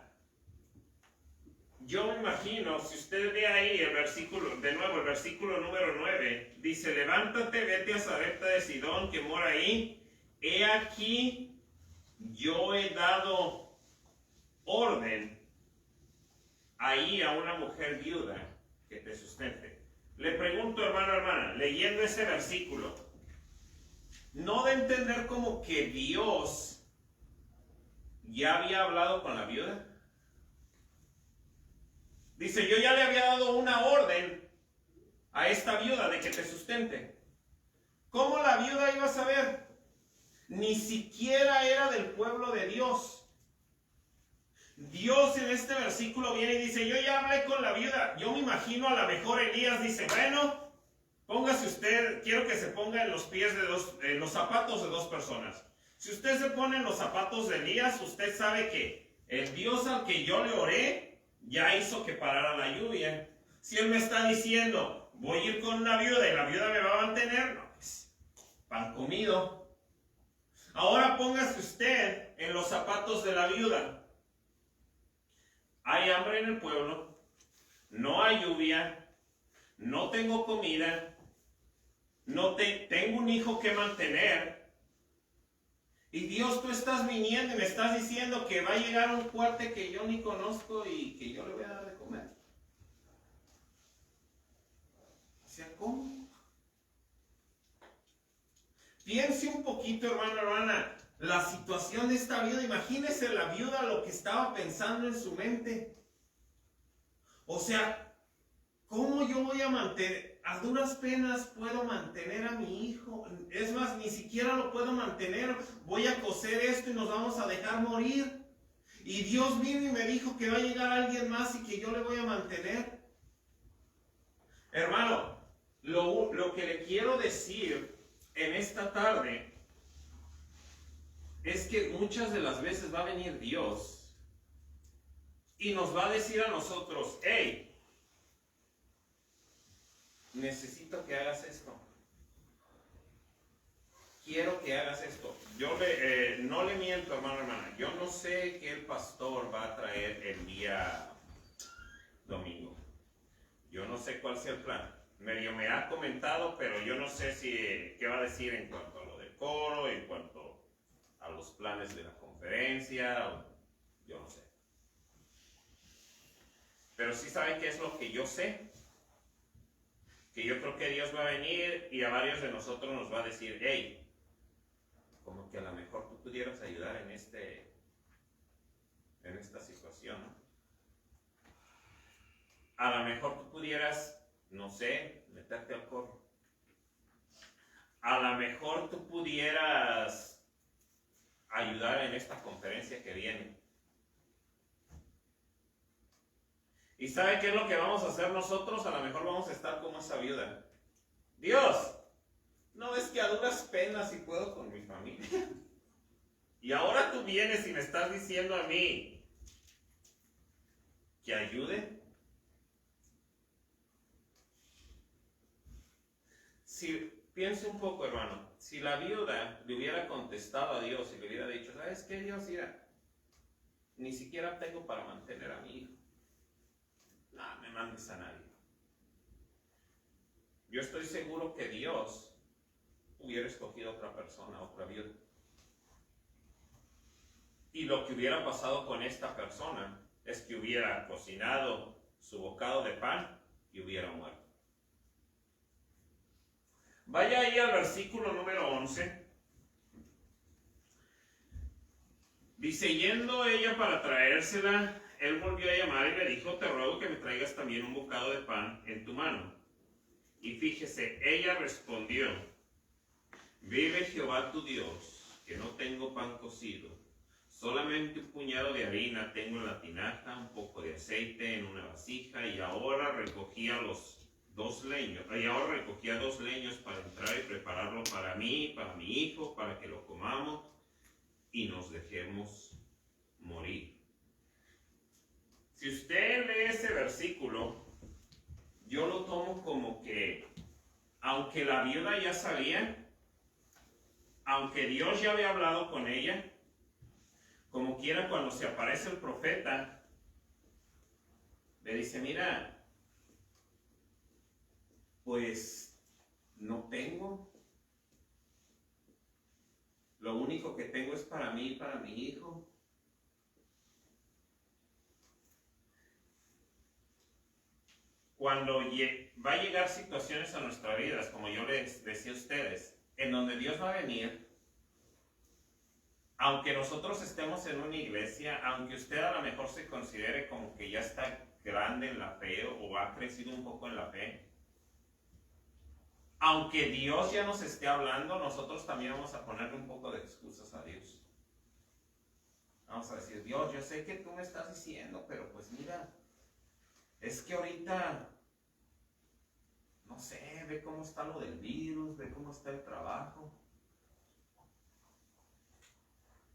yo me imagino, si usted ve ahí el versículo, de nuevo el versículo número 9, dice, levántate, vete a Sarepta de Sidón, que mora ahí. He aquí, yo he dado orden ahí a una mujer viuda que te sustente. Le pregunto, hermano, hermana, leyendo ese versículo, ¿no de entender como que Dios ya había hablado con la viuda? Dice, yo ya le había dado una orden a esta viuda de que te sustente. ¿Cómo la viuda iba a saber? Ni siquiera era del pueblo de Dios. Dios en este versículo viene y dice, yo ya hablé con la viuda. Yo me imagino a lo mejor Elías dice, bueno, póngase usted, quiero que se ponga en los pies de los zapatos de dos personas. Si usted se pone en los zapatos de Elías, usted sabe que el Dios al que yo le oré ya hizo que parara la lluvia. Si él me está diciendo, voy a ir con una viuda y la viuda me va a mantener, no, pues, pan comido. Ahora póngase usted en los zapatos de la viuda. Hay hambre en el pueblo, no hay lluvia, no tengo comida, tengo un hijo que mantener. Y Dios, tú estás viniendo y me estás diciendo que va a llegar un cuate que yo ni conozco y que yo le voy a dar de comer. O sea, ¿cómo? Piense un poquito, hermano, hermana, la situación de esta viuda. Imagínese la viuda lo que estaba pensando en su mente. O sea, ¿cómo yo voy a mantener? A duras penas puedo mantener a mi hijo. Es más, ni siquiera lo puedo mantener. Voy a coser esto y nos vamos a dejar morir. Y Dios vino y me dijo que va a llegar alguien más y que yo le voy a mantener. Hermano, lo que le quiero decir en esta tarde es que muchas de las veces va a venir Dios y nos va a decir a nosotros: hey, necesito que hagas esto. Quiero que hagas esto. Yo no le miento, hermano, hermana. Yo no sé qué el pastor va a traer el día domingo. Yo no sé cuál sea el plan. Medio me ha comentado, pero yo no sé qué va a decir en cuanto a lo del coro, en cuanto a los planes de la conferencia. Yo no sé. Pero sí saben qué es lo que yo sé. Que yo creo que Dios va a venir y a varios de nosotros nos va a decir: hey, como que a lo mejor tú pudieras ayudar en esta situación, ¿no? A lo mejor tú pudieras, no sé, meterte al coro. A lo mejor tú pudieras ayudar en esta conferencia que viene. ¿Y sabe qué es lo que vamos a hacer nosotros? A lo mejor vamos a estar como esa viuda. Dios, no es que a duras penas si puedo con mi familia. Y ahora tú vienes y me estás diciendo a mí que ayude. Si piensa un poco, hermano, si la viuda le hubiera contestado a Dios y le hubiera dicho: ¿sabes qué, Dios? Mira, ni siquiera tengo para mantener a mi hijo. No me mandes a nadie. Yo estoy seguro que Dios hubiera escogido a otra persona, a otra viuda. Y lo que hubiera pasado con esta persona es que hubiera cocinado su bocado de pan y hubiera muerto. Vaya ahí al versículo número 11. Dice: yendo ella para traérsela, él volvió a llamar y le dijo: te ruego que me traigas también un bocado de pan en tu mano. Y fíjese, ella respondió: vive Jehová tu Dios, que no tengo pan cocido, solamente un puñado de harina tengo en la tinaja, un poco de aceite en una vasija, y ahora recogía dos leños para entrar y prepararlo para mí, para mi hijo, para que lo comamos y nos dejemos morir. Si usted lee ese versículo, yo lo tomo como que, aunque la viuda ya sabía, aunque Dios ya había hablado con ella, como quiera, cuando se aparece el profeta, le dice: mira, pues no tengo. Lo único que tengo es para mí y para mi hijo. Cuando va a llegar situaciones a nuestras vidas, como yo les decía a ustedes, en donde Dios va a venir, aunque nosotros estemos en una iglesia, aunque usted a lo mejor se considere como que ya está grande en la fe o ha crecido un poco en la fe, aunque Dios ya nos esté hablando, nosotros también vamos a ponerle un poco de excusas a Dios. Vamos a decir: Dios, yo sé que tú me estás diciendo, pero pues mira, es que ahorita, no sé, ve cómo está lo del virus, ve cómo está el trabajo.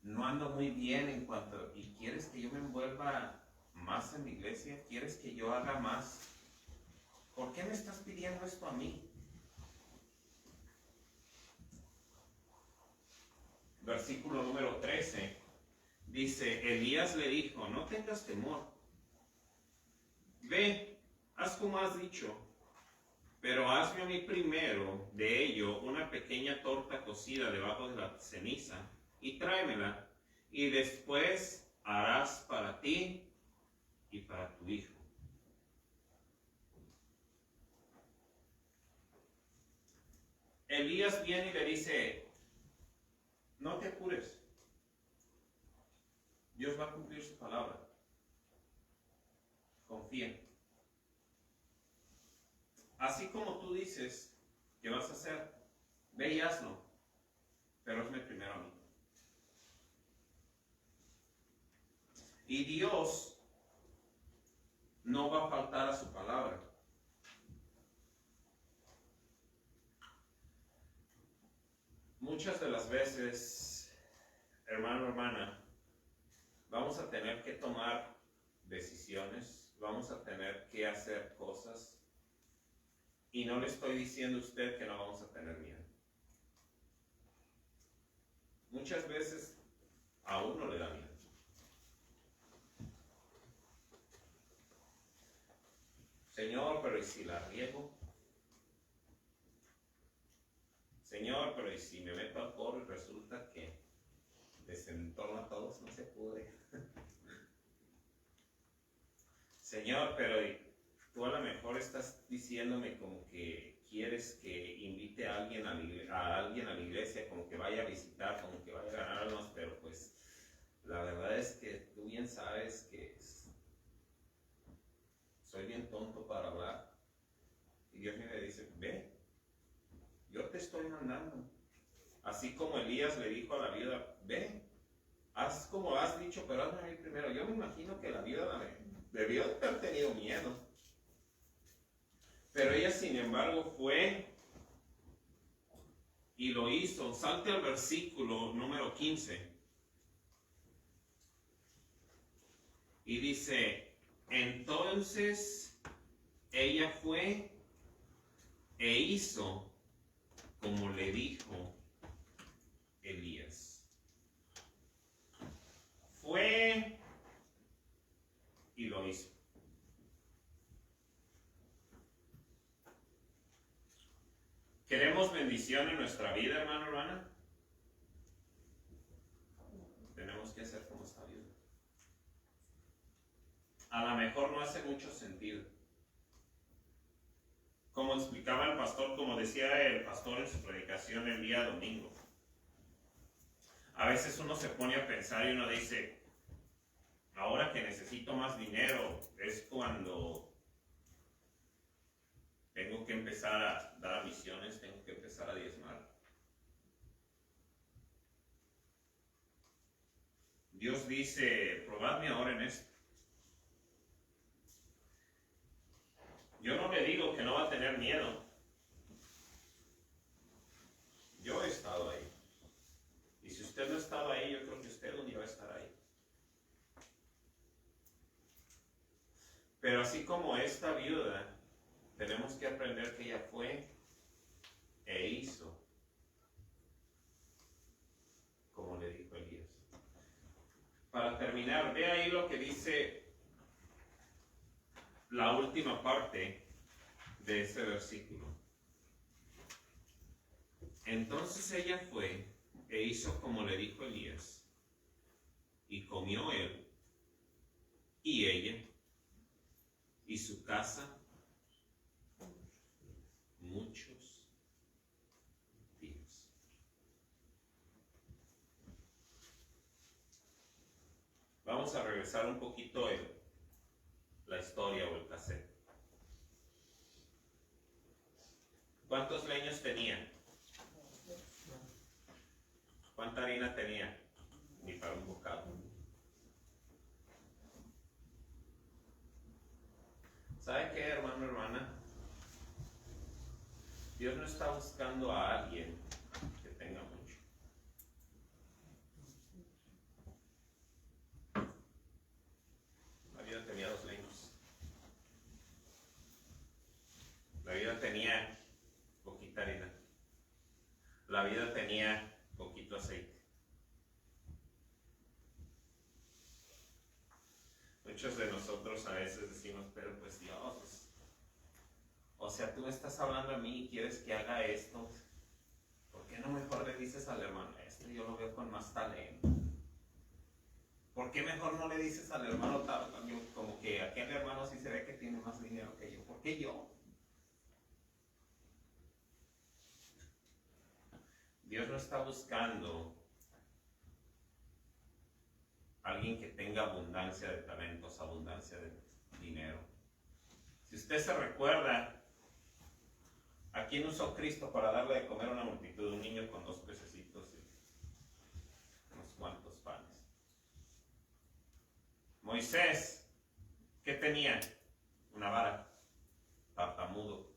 No ando muy bien en cuanto, y quieres que yo me envuelva más en mi iglesia, quieres que yo haga más. ¿Por qué me estás pidiendo esto a mí? Versículo número 13 dice: Elías le dijo: no tengas temor, ve, haz como has dicho, pero hazme a mí primero de ello una pequeña torta cocida debajo de la ceniza y tráemela, y después harás para ti y para tu hijo. Elías viene y le dice: no te apures, Dios va a cumplir su palabra. Confía. Así como tú dices que vas a hacer, ve y hazlo, pero hazme primero a mí. Y Dios no va a faltar a su palabra. Muchas de las veces, hermano, hermana, vamos a tener que tomar decisiones, vamos a tener que hacer cosas, y no le estoy diciendo a usted que no vamos a tener miedo. Muchas veces a uno le da miedo. Señor, pero ¿y si la riego? Señor, pero ¿y si me meto al coro y resulta que desentorno a todos? No se puede. Señor, pero tú a lo mejor estás diciéndome como que quieres que invite a alguien a la iglesia, como que vaya a visitar, como que vaya a ganarnos, pero pues la verdad es que tú bien sabes que soy bien tonto para hablar. Y Dios me dice, ve, yo te estoy mandando. Así como Elías le dijo a la viuda, ve, haz como has dicho, pero hazme a mí primero. Yo me imagino que la viuda debió de haber tenido miedo. Pero ella, sin embargo, fue y lo hizo. Salte al versículo número 15. Y dice, entonces ella fue e hizo como le dijo Elías. Fue y lo hizo. ¿Queremos bendición en nuestra vida, hermano, hermana? Tenemos que hacer como esta viuda. A lo mejor no hace mucho sentido. Como explicaba el pastor, como decía el pastor en su predicación el día domingo. A veces uno se pone a pensar y uno dice, ahora que necesito más dinero es cuando tengo que empezar a dar misiones, tengo que empezar a diezmar. Dios dice, probadme ahora en esto. Yo no le digo que no va a tener miedo. Yo he estado ahí. Y si usted no ha estado ahí, yo creo que usted un día va a estar ahí. Pero así como esta viuda, tenemos que aprender que ella fue e hizo como le dijo Elías. Para terminar, ve ahí lo que dice la última parte de ese versículo. Entonces ella fue e hizo como le dijo Elías, y comió él y ella y su casa muchos días. Vamos a regresar un poquito la historia o el cassette. ¿Cuántos leños tenía? ¿Cuánta harina tenía? Ni para un bocado. ¿Sabe qué, hermano, hermana? Dios no está buscando a alguien que tenga mucho. La vida tenía 2 leños. La vida tenía poquita harina. La vida tenía poquito aceite. Muchos de nosotros a veces decimos, pero pues Dios, o sea, tú me estás hablando a mí y quieres que haga esto, ¿por qué no mejor le dices al hermano, yo lo veo con más talento? ¿Por qué mejor no le dices al hermano tal, como que aquel hermano sí se ve que tiene más dinero que yo? ¿Por qué yo? Dios no está buscando alguien que tenga abundancia de talentos, abundancia de dinero. Si usted se recuerda, ¿a quién usó Cristo para darle de comer a una multitud? Un niño con 2 pececitos y unos cuantos panes. Moisés, ¿qué tenía? Una vara, tartamudo.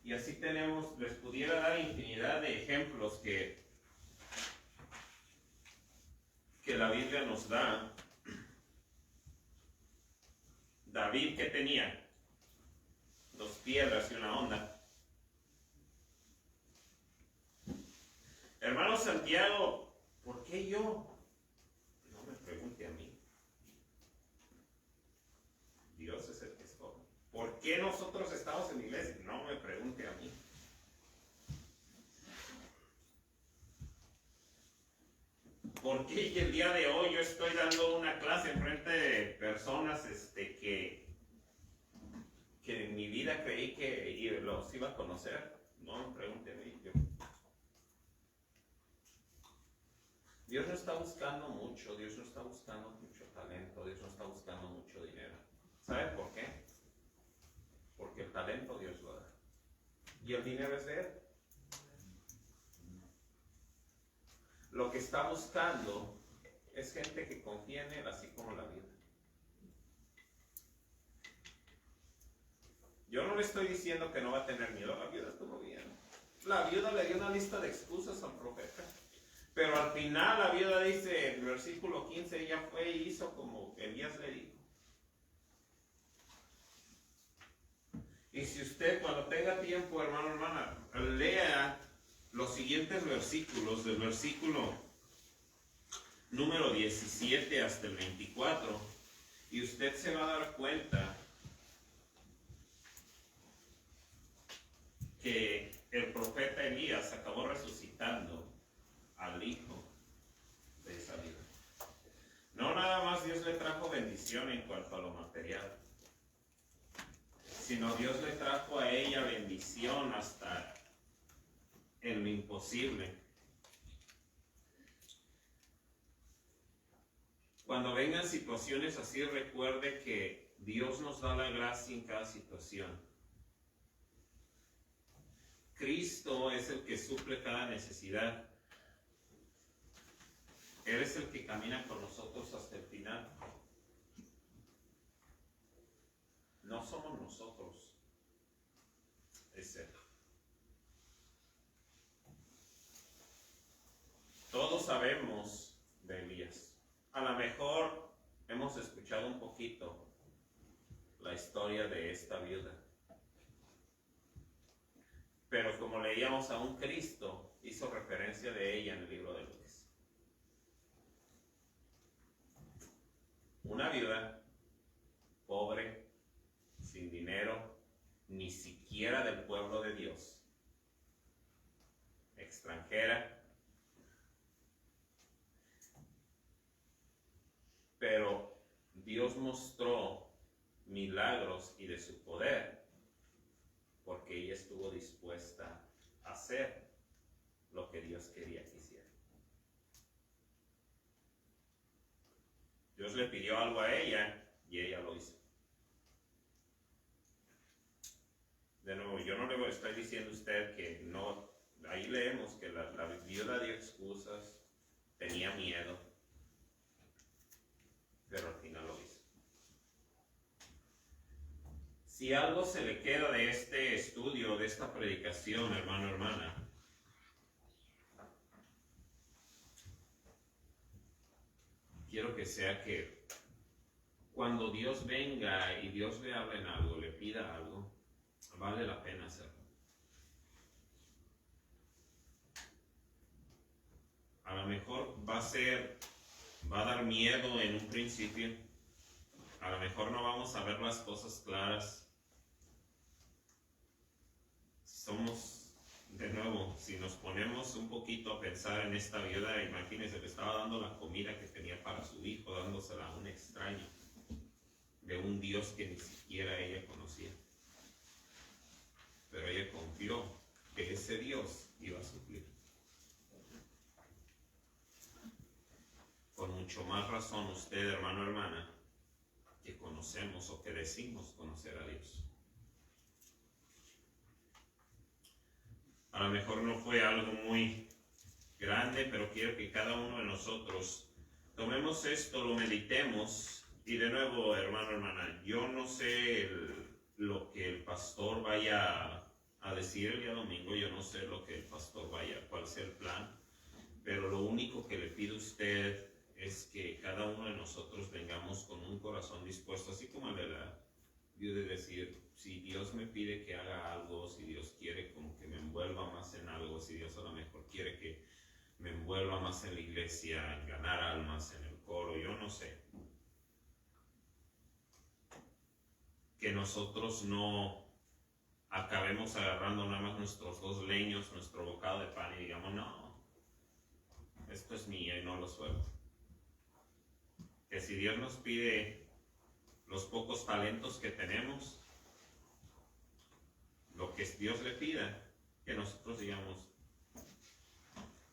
Y así tenemos, les pudiera dar infinidad de ejemplos que la Biblia nos da. David, ¿qué tenía? 2 piedras y una onda. Hermano Santiago, ¿por qué yo? No me pregunte a mí. Dios es el que escoge. ¿Por qué nosotros estamos en la iglesia? No me pregunte a mí. ¿Por qué el día de hoy yo estoy dando una clase en frente de personas que en mi vida creí que los iba a conocer? No me pregunte a mí. Dios no está buscando mucho, Dios no está buscando mucho talento, Dios no está buscando mucho dinero. ¿Sabe por qué? Porque el talento Dios lo da. Y el dinero es de Él. Lo que está buscando es gente que confía en Él, así como la vida. Yo no le estoy diciendo que no va a tener miedo, la viuda estuvo bien. La viuda le dio una lista de excusas al profeta. Pero al final la viuda dice, en el versículo 15, ella fue y hizo como Elías le dijo. Y si usted cuando tenga tiempo, hermano, hermana, lea los siguientes versículos, del versículo número 17 hasta el 24, y usted se va a dar cuenta que el profeta Elías acabó resucitando al hijo de esa vida. No nada más Dios le trajo bendición en cuanto a lo material, sino Dios le trajo a ella bendición hasta en lo imposible. Cuando vengan situaciones así, recuerde que Dios nos da la gracia en cada situación. Cristo es el que suple cada necesidad. Él es el que camina con nosotros hasta el final. No somos nosotros, es Él. Todos sabemos de Elías. A lo mejor hemos escuchado un poquito la historia de esta viuda. Pero como leíamos a un Cristo, hizo referencia de ella en el libro de Lucas. Una viuda pobre, sin dinero, ni siquiera del pueblo de Dios, extranjera, pero Dios mostró milagros y de su poder porque ella estuvo dispuesta a hacer lo que Dios quería que hiciera. Dios le pidió algo a ella y ella lo hizo. De nuevo, yo no le estoy diciendo a usted que no. Ahí leemos que la viuda dio excusas, tenía miedo, pero al final lo hizo. Si algo se le queda de este estudio, de esta predicación, hermano, hermana, quiero que sea que cuando Dios venga y Dios le hable en algo, le pida algo, vale la pena hacerlo. A lo mejor va a dar miedo en un principio. A lo mejor no vamos a ver las cosas claras. De nuevo, si nos ponemos un poquito a pensar en esta viuda, imagínense, le estaba dando la comida que tenía para su hijo, dándosela a un extraño, de un Dios que ni siquiera ella conocía. Pero ella confió que ese Dios iba a suplir. mucho más razón usted, hermano o hermana, que conocemos o que decimos conocer a Dios. A lo mejor no fue algo muy grande, pero quiero que cada uno de nosotros tomemos esto, lo meditemos. Y de nuevo, hermano, hermana, yo no sé lo que el pastor vaya a decir el día domingo, yo no sé lo que el pastor vaya, cuál sea el plan, pero lo único que le pido a usted es que cada uno de nosotros vengamos con un corazón dispuesto, así como el de la viuda, de decir, si Dios me pide que haga algo, si Dios quiere como que me envuelva más en algo, si Dios a lo mejor quiere que me envuelva más en la iglesia, en ganar almas, en el coro, yo no sé. Que nosotros no acabemos agarrando nada más nuestros 2 leños, nuestro bocado de pan y digamos, no, esto es mío y no lo suelto. Que si Dios nos pide los pocos talentos que tenemos, lo que Dios le pida, que nosotros digamos,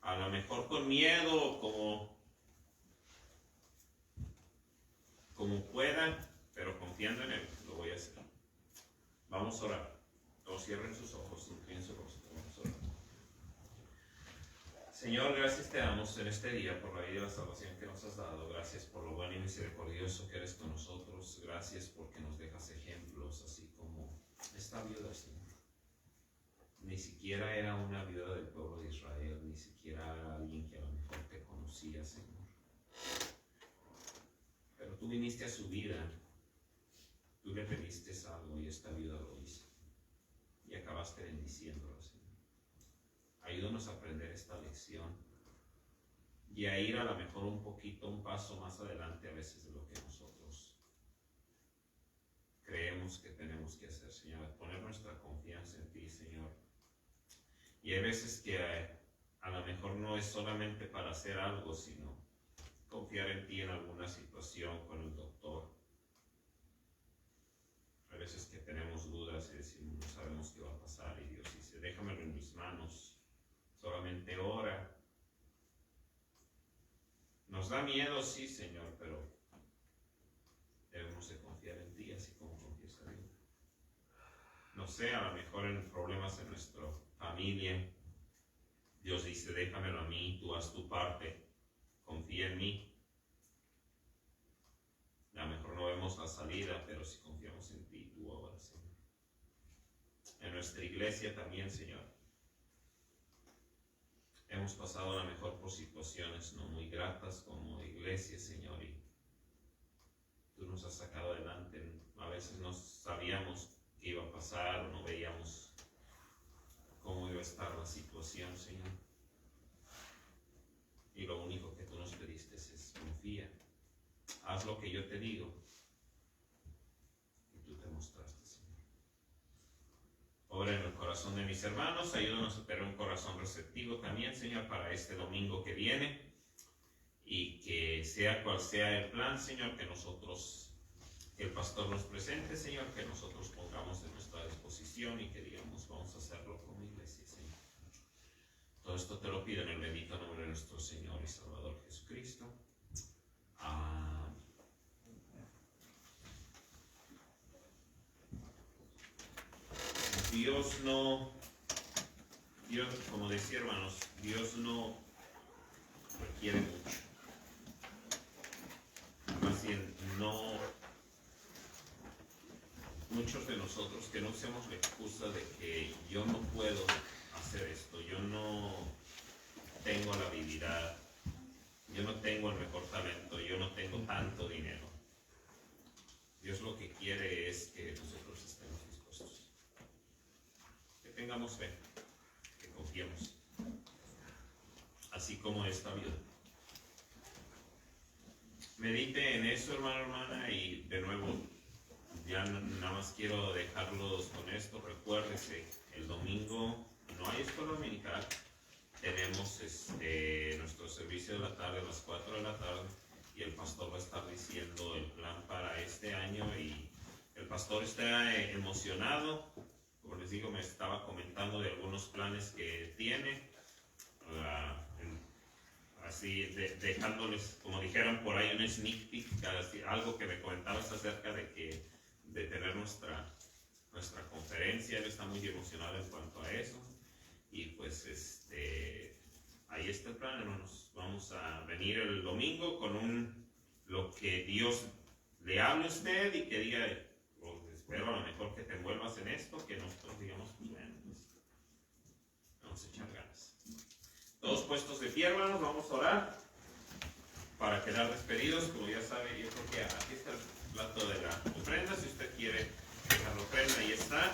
a lo mejor con miedo, como pueda, pero confiando en Él, lo voy a hacer. Vamos a orar. Todos cierren sus ojos, inclinen su rostro. Vamos a orar. Señor, gracias te damos en este día por la vida y la salvación que nos has dado. Gracias por lo bueno y misericordioso que eres con nosotros. Gracias porque nos dejas ejemplos, así como esta viuda, Señor. Ni siquiera era una viuda del pueblo de Israel, ni siquiera era alguien que a lo mejor te conocía, Señor. Pero tú viniste a su vida, tú le pediste algo y esta viuda lo hizo. Y acabaste bendiciéndolo, Señor. Ayúdanos a aprender esta lección y a ir a lo mejor un paso más adelante a veces de lo que nosotros creemos que tenemos que hacer, Señor. Poner nuestra confianza en ti, Señor. Y hay veces que a lo mejor no es solamente para hacer algo, sino confiar en ti en alguna situación con el doctor. Hay veces que tenemos dudas y decimos, no sabemos qué va a pasar, y Dios dice, déjamelo en mis manos, solamente ora. Nos da miedo, sí, Señor, pero debemos de confiar en ti, así como confiesa Dios. No sé, a lo mejor en problemas en nuestra familia, Dios dice, déjamelo a mí, tú haz tu parte, confía en mí. A lo mejor no vemos la salida, pero si confiamos en ti, tú obras, Señor. En nuestra iglesia también, Señor. Hemos pasado a lo mejor por situaciones no muy gratas como iglesia, Señor, y tú nos has sacado adelante. A veces no sabíamos qué iba a pasar, o no veíamos cómo iba a estar la situación, Señor. Y lo único que tú nos pediste es confía. Haz lo que yo te digo. Y tú te mostraste, Señor. Obra en el corazón de mis hermanos. Ayúdanos a tener un corazón receptivo también, Señor, para este domingo que viene. Y que sea cual sea el plan, Señor, que el pastor nos presente, Señor, que nosotros pongamos en nuestra disposición y que digamos, vamos a hacerlo como iglesia, Señor. Todo esto te lo pido en el bendito nombre de nuestro Señor y Salvador Jesucristo. Amén. Dios, como decía, hermanos, Dios no requiere mucho. Más bien, muchos de nosotros que no usemos la excusa de que yo no puedo hacer esto, yo no tengo la habilidad, yo no tengo el mejor talento, yo no tengo tanto dinero. Dios lo que quiere es que nosotros estemos dispuestos, que tengamos fe, que confiemos, así como esta vida. Medite en eso, hermano, hermana, y de nuevo, ya nada más quiero dejarlos con esto. Recuérdese, el domingo no hay escuela dominical. Tenemos nuestro servicio de la tarde a las 4 de la tarde y el pastor va a estar diciendo el plan para este año y el pastor está emocionado. Como les digo, me estaba comentando de algunos planes que tiene. así dejándoles, como dijeron por ahí, un sneak peek, algo que me comentabas acerca de tener nuestra conferencia. Él está muy emocionado en cuanto a eso. Y pues ahí está el plan, hermanos. Vamos a venir el domingo con lo que Dios le hable a usted y que diga, espero a lo mejor que te envuelvas en esto, que nosotros digamos, pues bueno, pues, vamos a echar ganas. Todos puestos de pie, hermanos, vamos a orar para quedar despedidos. Como ya sabe, yo creo que aquí está el plato de la ofrenda. Si usted quiere dejar la ofrenda, ahí está.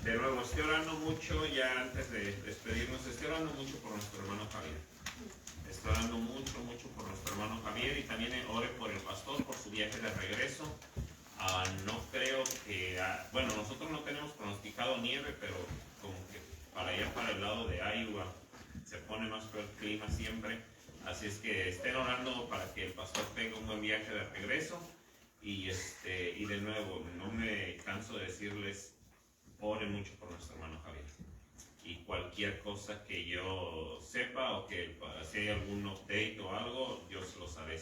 De nuevo, estoy orando mucho, ya antes de despedirnos, estoy orando mucho por nuestro hermano Javier. Estoy orando mucho por nuestro hermano Javier, y también ore por el pastor, por su viaje de regreso. No creo que, bueno, nosotros no tenemos pronosticado nieve, pero como que para allá, para el lado de Iowa, se pone más feo el clima siempre. Así es que estén orando para que el pastor tenga un buen viaje de regreso. Y de nuevo, no me canso de decirles, oren mucho por nuestro hermano Javier. Y cualquier cosa que yo sepa, o que si hay algún update o algo, yo se los haré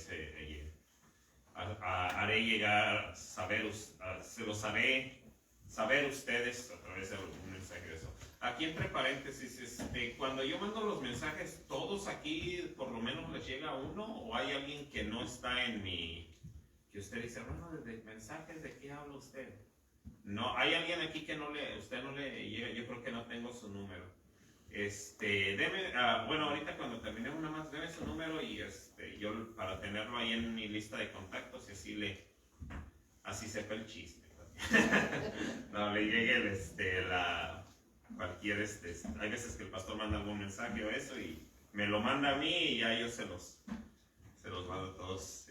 llegar, se los haré saber ustedes a través de algún mensaje de eso. Aquí entre paréntesis, cuando yo mando los mensajes, ¿todos aquí por lo menos les llega uno? ¿O hay alguien que no está en que usted dice, bueno, desde mensajes, ¿de qué habla usted? No, hay alguien aquí que usted no le llega. Yo creo que no tengo su número. Deme, bueno, ahorita cuando terminemos nada más, deme su número y yo para tenerlo ahí en mi lista de contactos y así sepa el chisme. No, le llegue cualquier, hay veces que el pastor manda algún mensaje o eso y me lo manda a mí y ya yo se los mando a todos,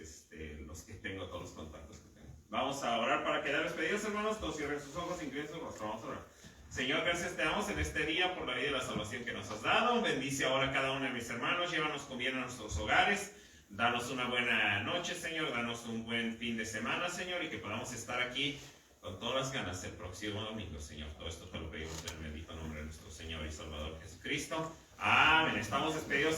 los que tengo, todos los contactos que tengo. Vamos a orar para quedar despedidos, hermanos. Todos cierren sus ojos, inclinen su rostro. Vamos a orar. Señor, gracias te damos en este día por la vida y la salvación que nos has dado. Bendice ahora a cada uno de mis hermanos. Llévanos con bien a nuestros hogares. Danos una buena noche, Señor. Danos un buen fin de semana, Señor. Y que podamos estar aquí con todas las ganas el próximo domingo, Señor. Todo esto te lo pedimos en el bendito nombre de nuestro Señor y Salvador Jesucristo. Amén. Estamos despedidos.